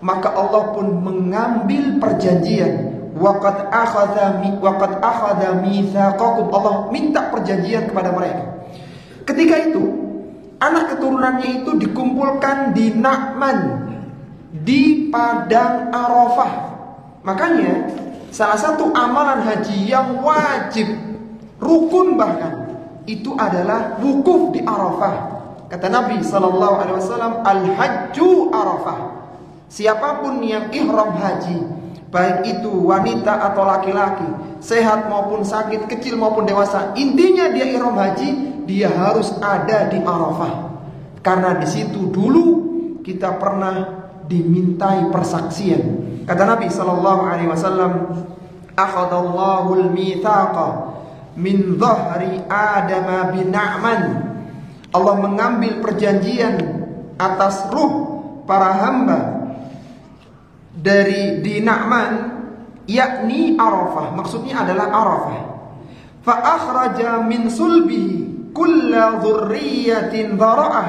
maka Allah pun mengambil perjanjian. Waqad akhadha mitsaqakum. Allah minta perjanjian kepada mereka. Ketika itu anak keturunannya itu dikumpulkan di Na'man, di padang Arafah. Makanya salah satu amalan haji yang wajib, rukun bahkan, itu adalah wukuf di Arafah. Kata Nabi SAW, al-hajju Arafah. Siapapun yang ihram haji, baik itu wanita atau laki-laki, sehat maupun sakit, kecil maupun dewasa, intinya dia ihram haji, dia harus ada di Arafah. Karena di situ dulu kita pernah dimintai persaksian. Kata Nabi SAW, akhadallahu al-mithaqa min dhahri Adam bin Na'man. Allah mengambil perjanjian atas ruh para hamba dari di Na'man, yakni Arafah. Maksudnya adalah Arafah. fa akhraja min sulbihi kulla dzurriyyatin dzara'ah,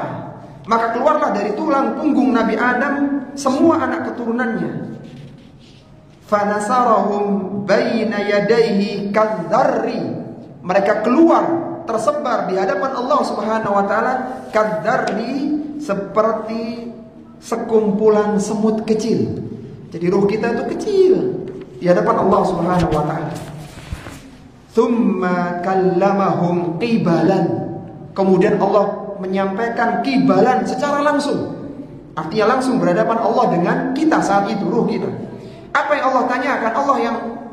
maka keluarlah dari tulang punggung Nabi Adam semua anak keturunannya. Fa nasarahum baina yadayhi kadzarri, mereka keluar tersebar di hadapan Allah Subhanahu wa taala kadzarri, seperti sekumpulan semut kecil. Jadi ruh kita itu kecil di hadapan Allah Subhanahu wa taala. Tsumma kallamahum qibalan, kemudian Allah menyampaikan qibalan secara langsung. Artinya langsung berhadapan Allah dengan kita saat itu, ruh kita. Apa yang Allah tanyakan?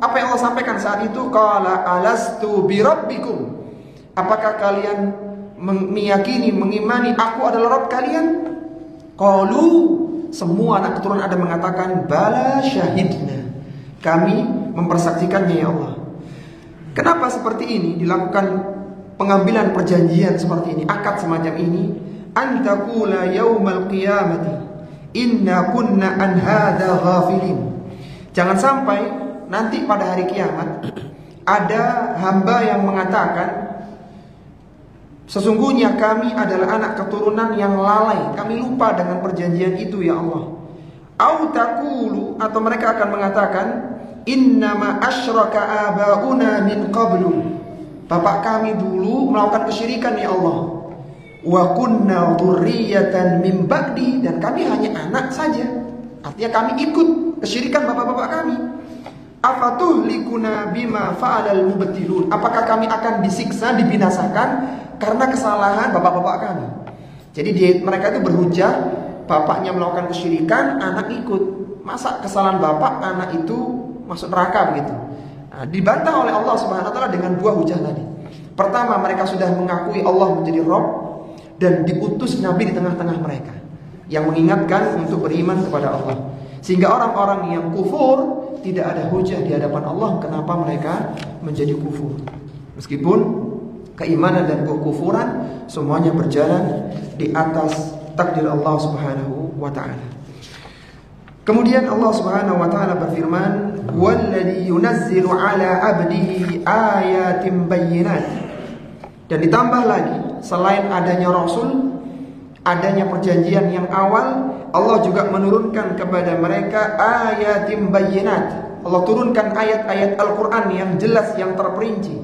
Apa yang Allah sampaikan saat itu? Qala alastu birabbikum, apakah kalian meyakini, mengimani aku adalah Rabb kalian? Qalu, semua anak keturunan Adam mengatakan bala syahidna, kami mempersaksikannya ya Allah. Kenapa seperti ini dilakukan pengambilan perjanjian seperti ini, akad semacam ini? Antakula yaumal qiyamati inna kunna an hadza ghafilin. Jangan sampai nanti pada hari kiamat ada hamba yang mengatakan, sesungguhnya kami adalah anak keturunan yang lalai, kami lupa dengan perjanjian itu ya Allah. Au taqulu, atau mereka akan mengatakan, innama asyraka abauna min qablu, bapak kami dulu melakukan kesyirikan ya Allah. Wa kunna dzurriyyatan min ba'di, dan kami hanya anak saja, artinya kami ikut kesyirikan bapak-bapak kami. Afatuhlikuna bima fa'alal mubtilun, apakah kami akan disiksa, dibinasakan karena kesalahan bapak-bapak kami? Jadi mereka itu berhujah, bapaknya melakukan kesyirikan, anak ikut. Masa kesalahan bapak, anak itu masuk neraka begitu? Nah, dibantah oleh Allah Subhanahu wa taala dengan dua hujah tadi. Pertama, mereka sudah mengakui Allah menjadi Rabb dan diutus Nabi di tengah-tengah mereka yang mengingatkan untuk beriman kepada Allah. Sehingga orang-orang yang kufur tidak ada hujah di hadapan Allah kenapa mereka menjadi kufur. Meskipun keimanan dan kekufuran semuanya berjalan di atas takdir Allah Subhanahu wa taala. Kemudian Allah Subhanahu wa taala berfirman, "Walladzi yunazzilu 'ala 'abdihi ayatin bayyinat." Dan ditambah lagi, selain adanya rasul, adanya perjanjian yang awal, Allah juga menurunkan kepada mereka ayatin bayyinat. Allah turunkan ayat-ayat Al-Quran yang jelas, yang terperinci.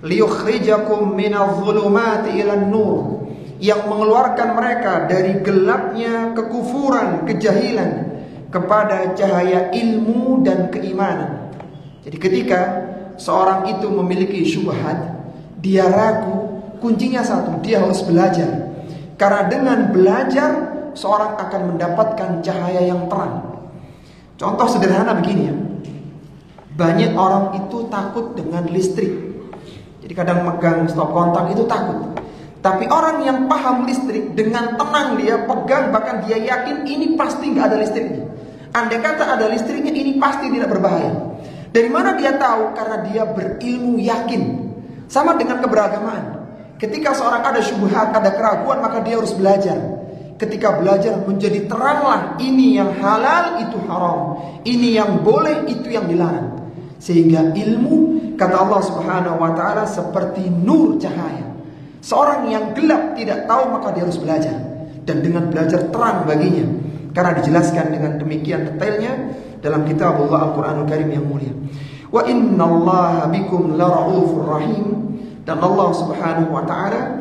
Liyukhrijakum minadh-dhulumati ilan nur, yang mengeluarkan mereka dari gelapnya kekufuran, kejahilan, kepada cahaya ilmu dan keimanan. Jadi ketika seorang itu memiliki syubhat, dia ragu, kuncinya satu, dia harus belajar. Karena dengan belajar seorang akan mendapatkan cahaya yang terang. Contoh sederhana begini ya. Banyak orang itu takut dengan listrik. Jadi kadang megang stop kontak itu takut. Tapi orang yang paham listrik, dengan tenang dia pegang, bahkan dia yakin ini pasti nggak ada listriknya. Andai kata ada listriknya, ini pasti tidak berbahaya. Dari mana dia tahu? Karena dia berilmu, yakin. Sama dengan keberagamaan. Ketika seorang ada syubhat, ada keraguan, maka dia harus belajar. Ketika belajar menjadi teranglah, ini yang halal, itu haram. Ini yang boleh, itu yang dilarang. Sehingga ilmu, kata Allah Subhanahu wa taala, seperti nur cahaya. Seorang yang gelap tidak tahu, maka dia harus belajar. Dan dengan belajar terang baginya. Karena dijelaskan dengan demikian detailnya dalam kitab Allah Al-Quranul Karim yang mulia. Wa innallaha bikum laraufur rahim. Dan Allah Subhanahu wa taala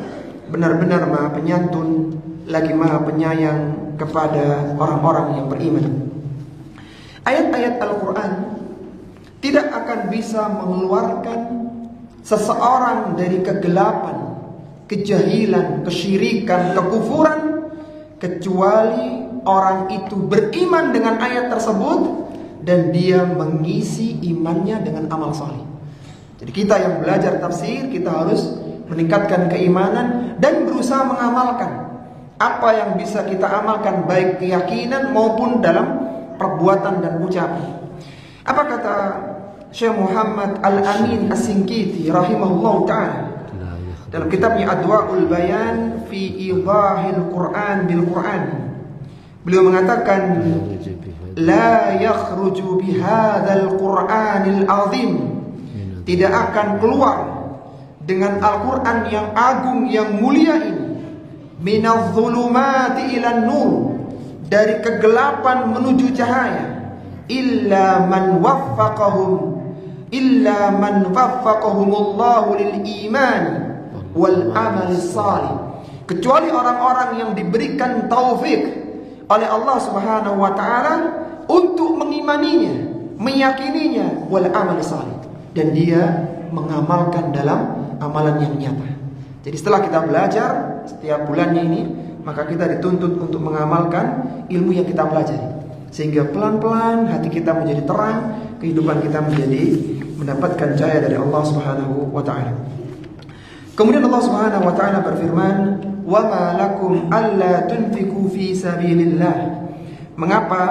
benar-benar Maha Penyantun lagi Maha Penyayang kepada orang-orang yang beriman. Ayat-ayat Al-Quran tidak akan bisa mengeluarkan seseorang dari kegelapan, kejahilan, kesyirikan, kekufuran, kecuali orang itu beriman dengan ayat tersebut dan dia mengisi imannya dengan amal saleh. Jadi kita yang belajar tafsir, kita harus meningkatkan keimanan dan berusaha mengamalkan apa yang bisa kita amalkan, baik keyakinan maupun dalam perbuatan dan ucapan. Apa kata Syekh Muhammad Al-Amin As-Sinkiti rahimahullah ta'ala dalam kitabnya Adwa'ul Bayan fi Idahil Quran bil Quran? Beliau mengatakan, la yakhruju bihadzal Qur'anil azim, tidak akan keluar dengan Al-Quran yang agung, yang mulia ini, minadh dhulumati ilan nur, dari kegelapan menuju cahaya, illa man waffaqahumullahu lil iman wal amal salih, kecuali orang-orang yang diberikan taufik oleh Allah Subhanahu wa taala untuk mengimaninya, meyakininya, wal amal salih, dan dia mengamalkan dalam amalan yang nyata. Jadi setelah kita belajar setiap bulannya ini, maka kita dituntut untuk mengamalkan ilmu yang kita pelajari, sehingga pelan-pelan hati kita menjadi terang, kehidupan kita menjadi mendapatkan cahaya dari Allah Subhanahu wa taala. Kemudian Allah Subhanahu wa taala berfirman, "Wa ma lakum alla tunfiqu fi sabilillah." Mengapa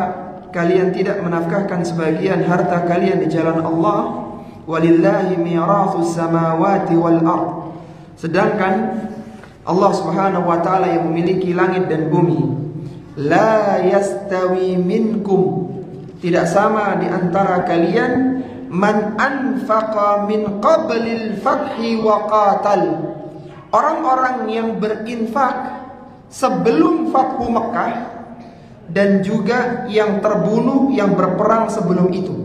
kalian tidak menafkahkan sebagian harta kalian di jalan Allah? Walillahi mirathus samawati wal ard. Sedangkan Allah Subhanahu wa taala yang memiliki langit dan bumi. La yastawi minkum, tidak sama di antara kalian, man anfaqa min qablil fathi wa qatal, orang-orang yang berinfak sebelum Fathu Mekah dan juga yang terbunuh, yang berperang sebelum itu.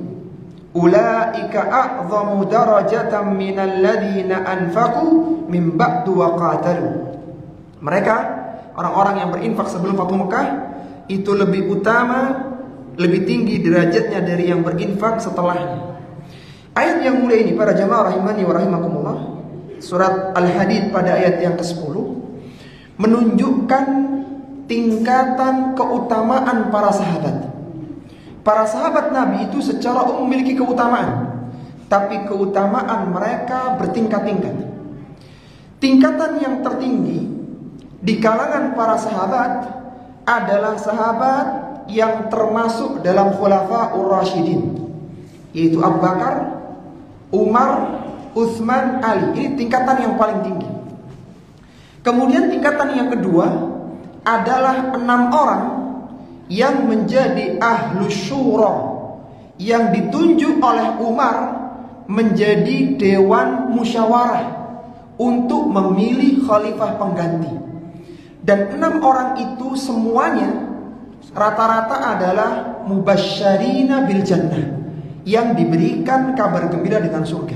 Ulaika a'zamu darajatan minal ladzina anfaqu min ba'du wa qatalu. Mereka, orang-orang yang berinfak sebelum Fathu Mekah, itu lebih utama, lebih tinggi derajatnya dari yang berinfak setelahnya. Ayat yang mulia ini, para jamaah rahimani wa rahimakumullah, surat Al-Hadid pada ayat yang ke-10 menunjukkan tingkatan keutamaan para sahabat. Para sahabat Nabi itu secara umum memiliki keutamaan, tapi keutamaan mereka bertingkat-tingkat. Tingkatan yang tertinggi di kalangan para sahabat adalah sahabat yang termasuk dalam Khulafaur Rasyidin, yaitu Abu Bakar, Umar, Utsman, Ali. Ini tingkatan yang paling tinggi. Kemudian tingkatan yang kedua adalah 6 orang yang menjadi ahlu syura, yang ditunjuk oleh Umar menjadi dewan musyawarah untuk memilih khalifah pengganti. Dan 6 orang itu semuanya rata-rata adalah mubasysyirina bil jannah, yang diberikan kabar gembira dengan surga,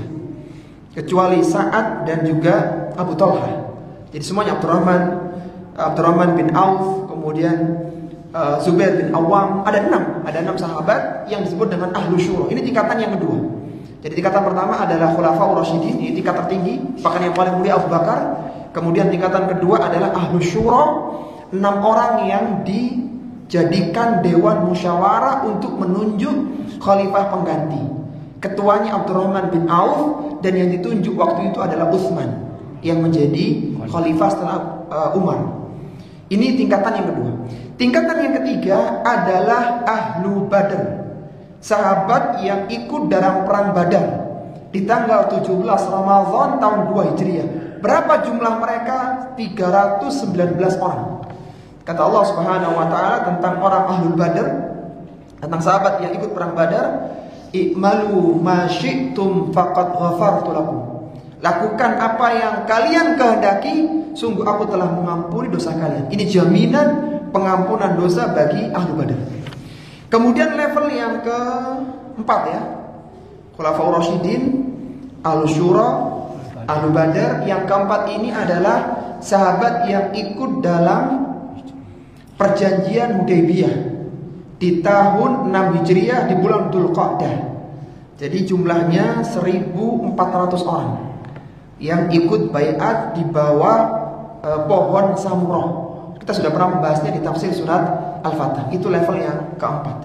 kecuali Sa'ad dan juga Abu Talha. Jadi semuanya Abdurrahman bin Auf, kemudian Zubair bin Awam, ada 6 sahabat yang disebut dengan ahlu syura. Ini tingkatan yang kedua. Jadi tingkatan pertama adalah Khulafaur Rasyidin, ini tingkat tertinggi, bahkan yang paling mulia Abu Bakar. Kemudian tingkatan kedua adalah ahlu syura, 6 orang yang dijadikan dewan musyawarah untuk menunjuk khalifah pengganti. Ketuanya Abdurrahman bin Auf, dan yang ditunjuk waktu itu adalah Utsman yang menjadi khalifah setelah Umar. Ini tingkatan yang kedua. Tingkatan yang ketiga adalah ahlu Badr, sahabat yang ikut dalam perang Badar di tanggal 17 Ramadan tahun 2 Hijriah. Berapa jumlah mereka? 319 orang. Kata Allah Subhanahu wa taala tentang orang ahlul Badr, tentang sahabat yang ikut perang Badar, "I'malu ma syi'tum faqad ghafartu lakum." Lakukan apa yang kalian kehendaki, sungguh aku telah mengampuni dosa kalian. Ini jaminan pengampunan dosa bagi ahlu Badar. Kemudian level yang keempat ya, Khulafaur Rasyidin, ahlu syura, ahlu Badar. Yang keempat ini adalah sahabat yang ikut dalam perjanjian Hudaybiyah di tahun 6 Hijriah di bulan Dzulqa'dah. Jadi jumlahnya 1.400 orang yang ikut baiat di bawah pohon Samurah. Kita sudah pernah membahasnya di tafsir surat Al-Fatah. Itu level yang keempat.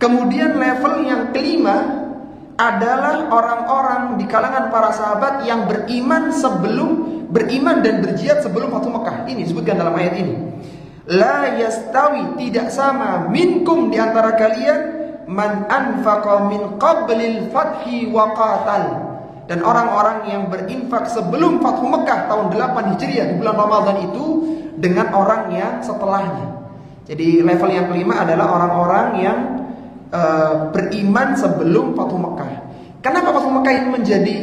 Kemudian level yang kelima adalah orang-orang di kalangan para sahabat yang beriman dan berjihad sebelum Fathu Mekah. Ini disebutkan dalam ayat ini. La yastawi, tidak sama, minkum, di antara kalian, man anfaqa min qablil fathi wa qatal, dan orang-orang yang berinfak sebelum Fathu Mekah tahun 8 Hijriah di bulan Ramadan itu dengan orang yang setelahnya. Jadi level yang kelima adalah orang-orang yang beriman sebelum Fathu Mekah. Kenapa Fathu Mekah ini menjadi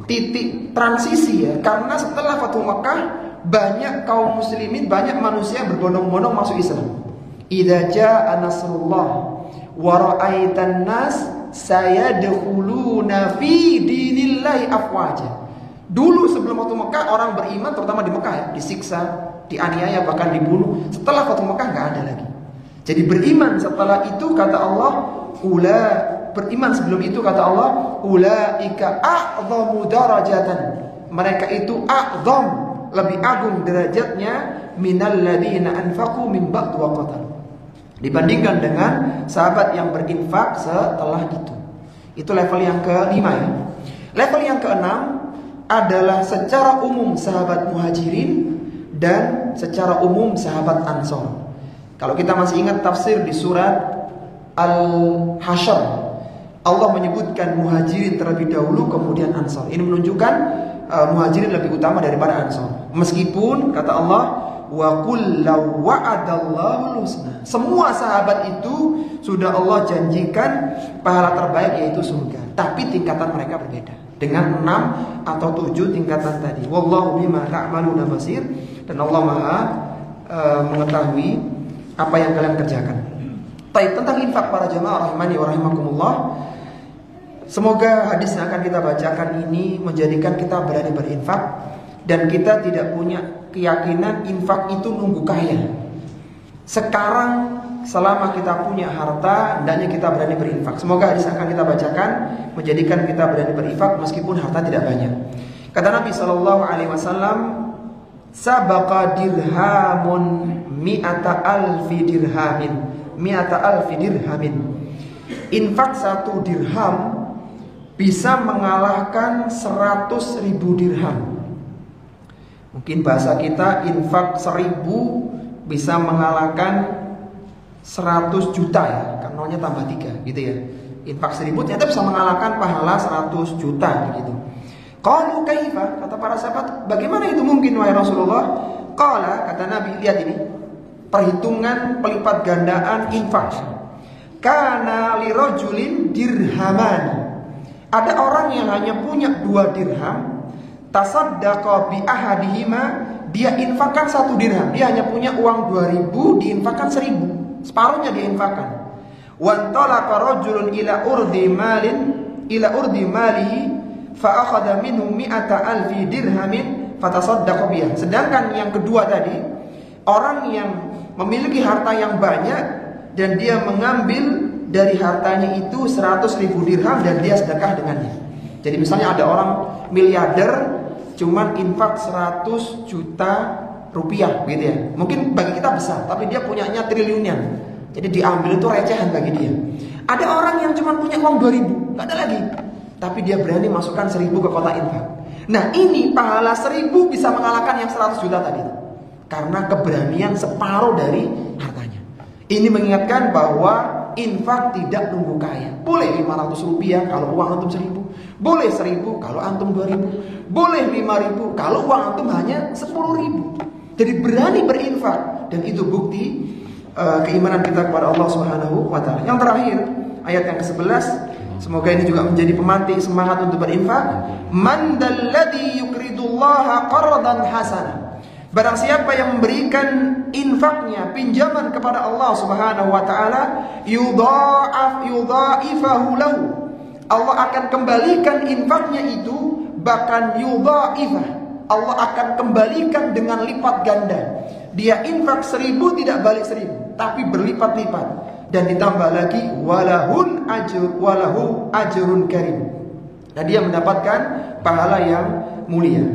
titik transisi ya, karena setelah Fathu Mekah banyak kaum muslimin, banyak manusia berbondong-bondong masuk Islam. Idza jaa nasrullah wa ra'aitan nas sayadkhuluna fi dinillahi afwaja. Dulu sebelum Fathu Mekah orang beriman terutama di Mekah ya, disiksa, dianiaya, bahkan dibunuh. Setelah Fathu Mekah nggak ada lagi. Jadi beriman setelah itu kata Allah, beriman sebelum itu kata Allah, ulaika a'dhamu darajatan. Mereka itu a'dham, lebih agung derajatnya minal ladina anfaqu min ba'd wa qatal. Dibandingkan dengan sahabat yang berinfak setelah itu. Itu level yang kelima ya. Level yang keenam adalah secara umum sahabat Muhajirin dan secara umum sahabat Ansor. Kalau kita masih ingat tafsir di surat Al-Hasyr, Allah menyebutkan Muhajirin terlebih dahulu kemudian Ansor. Ini menunjukkan Muhajirin lebih utama daripada Ansor. Meskipun kata Allah, wa kullu wa'adallahu husna. Semua sahabat itu sudah Allah janjikan pahala terbaik yaitu surga. Tapi tingkatan mereka berbeda. Dengan 6 atau 7 tingkatan tadi. Wallahu bima ta'maluna basir. Dan Allah Maha mengetahui apa yang kalian kerjakan. Baik, tentang infak para jamaah rahimani wa rahimakumullah. Semoga hadis yang akan kita bacakan ini menjadikan kita berani berinfak dan kita tidak punya keyakinan infak itu nunggu kaya. Sekarang selama kita punya harta, hendaknya kita berani berinfak. Semoga hadis yang akan kita bacakan menjadikan kita berani berinfak meskipun harta tidak banyak. Kata Nabi SAW, sabaqa dirhamun mi'ata alfi dirhamin. Infak 1 dirham bisa mengalahkan 100.000 dirham. Mungkin bahasa kita infak 1.000 bisa mengalahkan 100 juta ya, karena tambah 3 gitu ya. Infak 1.000 ternyata bisa mengalahkan pahala 100 juta gitu. Qalu kaifa, kata para sahabat, bagaimana itu mungkin wahai Rasulullah? Qala, kata Nabi, lihat ini perhitungan pelipat gandaan infak. Kana lirajulin dirhaman. Ada orang yang hanya punya 2 dirham, tasaddaqa bi ahadihima, dia infakkan 1 dirham. Dia hanya punya uang 2.000, diinfakkan 1.000, separuhnya dia infakkan. Wa talaqa rajulun ila urdi malihi fa akhadha minhu mi'ata alfi dirhamin fatasaddaqa biha. Sedangkan yang kedua tadi, orang yang memiliki harta yang banyak dan dia mengambil dari hartanya itu 100.000 dirham dan dia sedekah dengannya. Jadi misalnya ada orang miliarder cuman infak 100 juta rupiah gitu ya. Mungkin bagi kita besar, tapi dia punyanya triliunan. Jadi diambil itu recehan bagi dia. Ada orang yang cuma punya uang 2.000, nggak ada lagi, tapi dia berani masukkan 1.000 ke kotak infak. Nah ini pahala 1.000 bisa mengalahkan yang 100 juta tadi, karena keberanian separuh dari hartanya. Ini mengingatkan bahwa infak tidak nunggu kaya. Boleh 500 rupiah kalau uang antum 1.000, boleh 1.000 kalau antum 2.000, boleh 5.000 kalau uang antum hanya 10.000. Jadi berani berinfak, dan itu bukti keimanan kita kepada Allah Subhanahu wa taala. Yang terakhir, ayat yang ke-11, semoga ini juga menjadi pemantik semangat untuk berinfak. Man dalladzi yuqridullaha qardan hasana. Barang siapa yang memberikan infaknya, pinjaman kepada Allah Subhanahu wa taala, yudha'ifahu lahu. Allah akan kembalikan infaknya itu, bahkan yudha'ifah. Allah akan kembalikan dengan lipat ganda. Dia infak 1.000 tidak balik 1.000, tapi berlipat-lipat. Dan ditambah lagi walahu ajrun karim. Dan dia mendapatkan pahala yang mulia.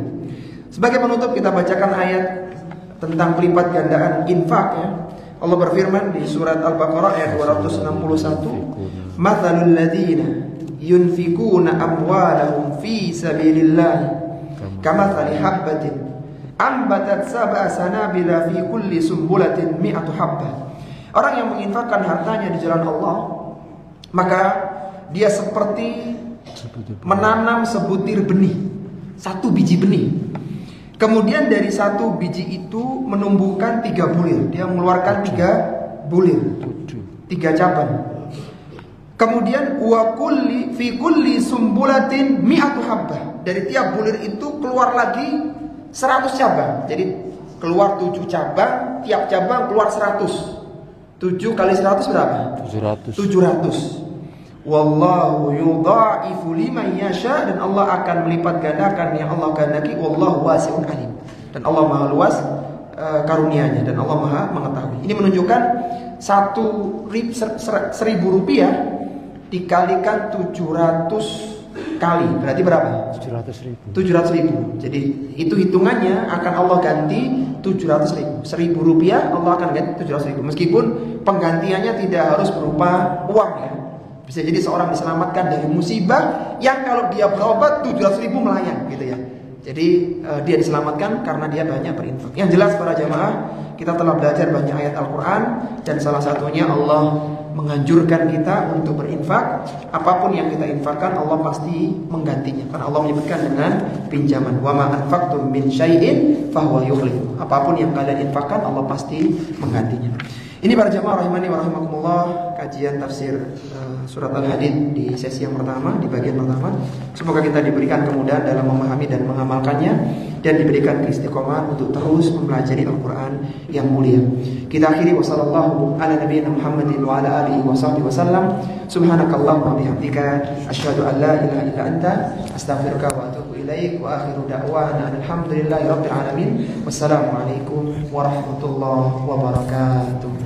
Sebagai penutup kita bacakan ayat tentang pelipat gandaan infak ya. Allah berfirman di surat Al-Baqarah ayat 261, "Matsalul ladzina yunfikuna amwalahum fi sabilillah kamatsali habbatin ambatat sab'a sanabila fi kulli sumbulatin mi'atu habbah." Orang yang menginfakkan hartanya di jalan Allah, maka dia seperti menanam sebutir benih, 1 biji benih. Kemudian dari 1 biji itu menumbuhkan 3 bulir. Dia mengeluarkan 3 bulir, 3 cabang. Kemudian wa kulli fi kulli sumbulatin mi'atu habbah. Dari tiap bulir itu keluar lagi 100 cabang. Jadi keluar 7 cabang, tiap cabang keluar 100. 7 kali 100 berapa? 700. Wallahu yudha'ifu liman yasha, dan Allah akan melipat gandakan yang Allah kehendaki. Wallahu wasi'un alim, dan Allah Maha luas karunia-Nya, dan Allah Maha mengetahui. Ini menunjukkan 1.000 rupiah dikalikan 700 kali berarti berapa? 700.000. Jadi itu hitungannya akan Allah ganti 700.000. 1.000 rupiah Allah akan ganti 700.000. Meskipun penggantiannya tidak harus berupa uang ya. Bisa jadi seorang diselamatkan dari musibah yang kalau dia berobat 700.000 melayang gitu ya. Jadi dia diselamatkan karena dia banyak berinfak. Yang jelas para jamaah, kita telah belajar banyak ayat Al-Quran, dan salah satunya Allah menganjurkan kita untuk berinfak. Apapun yang kita infakkan Allah pasti menggantinya, karena Allah menyebutkan dengan pinjaman. Wa ma anfaqtum min syai'in fahuwa yukhlifu. Apapun yang kalian infakkan Allah pasti menggantinya. Ini para jamaah rahimani wa rahimakumullah, kajian tafsir surat Al-Hadid di sesi yang pertama, di bagian pertama. Semoga kita diberikan kemudahan dalam memahami dan mengamalkannya, dan diberikan keistiqomahan untuk terus mempelajari Al-Quran yang mulia. Kita akhiri wassallallahu ala nabiyina Muhammadin wa ala alihi wa sahbihi wasallam. Subhanakallahumma bihamdika asyhadu an la ilaha illa anta astaghfiruka wa atubu ilaik. Wa akhiru da'wana alhamdulillahi rabbil alamin. Wassalamualaikum warahmatullahi wabarakatuh.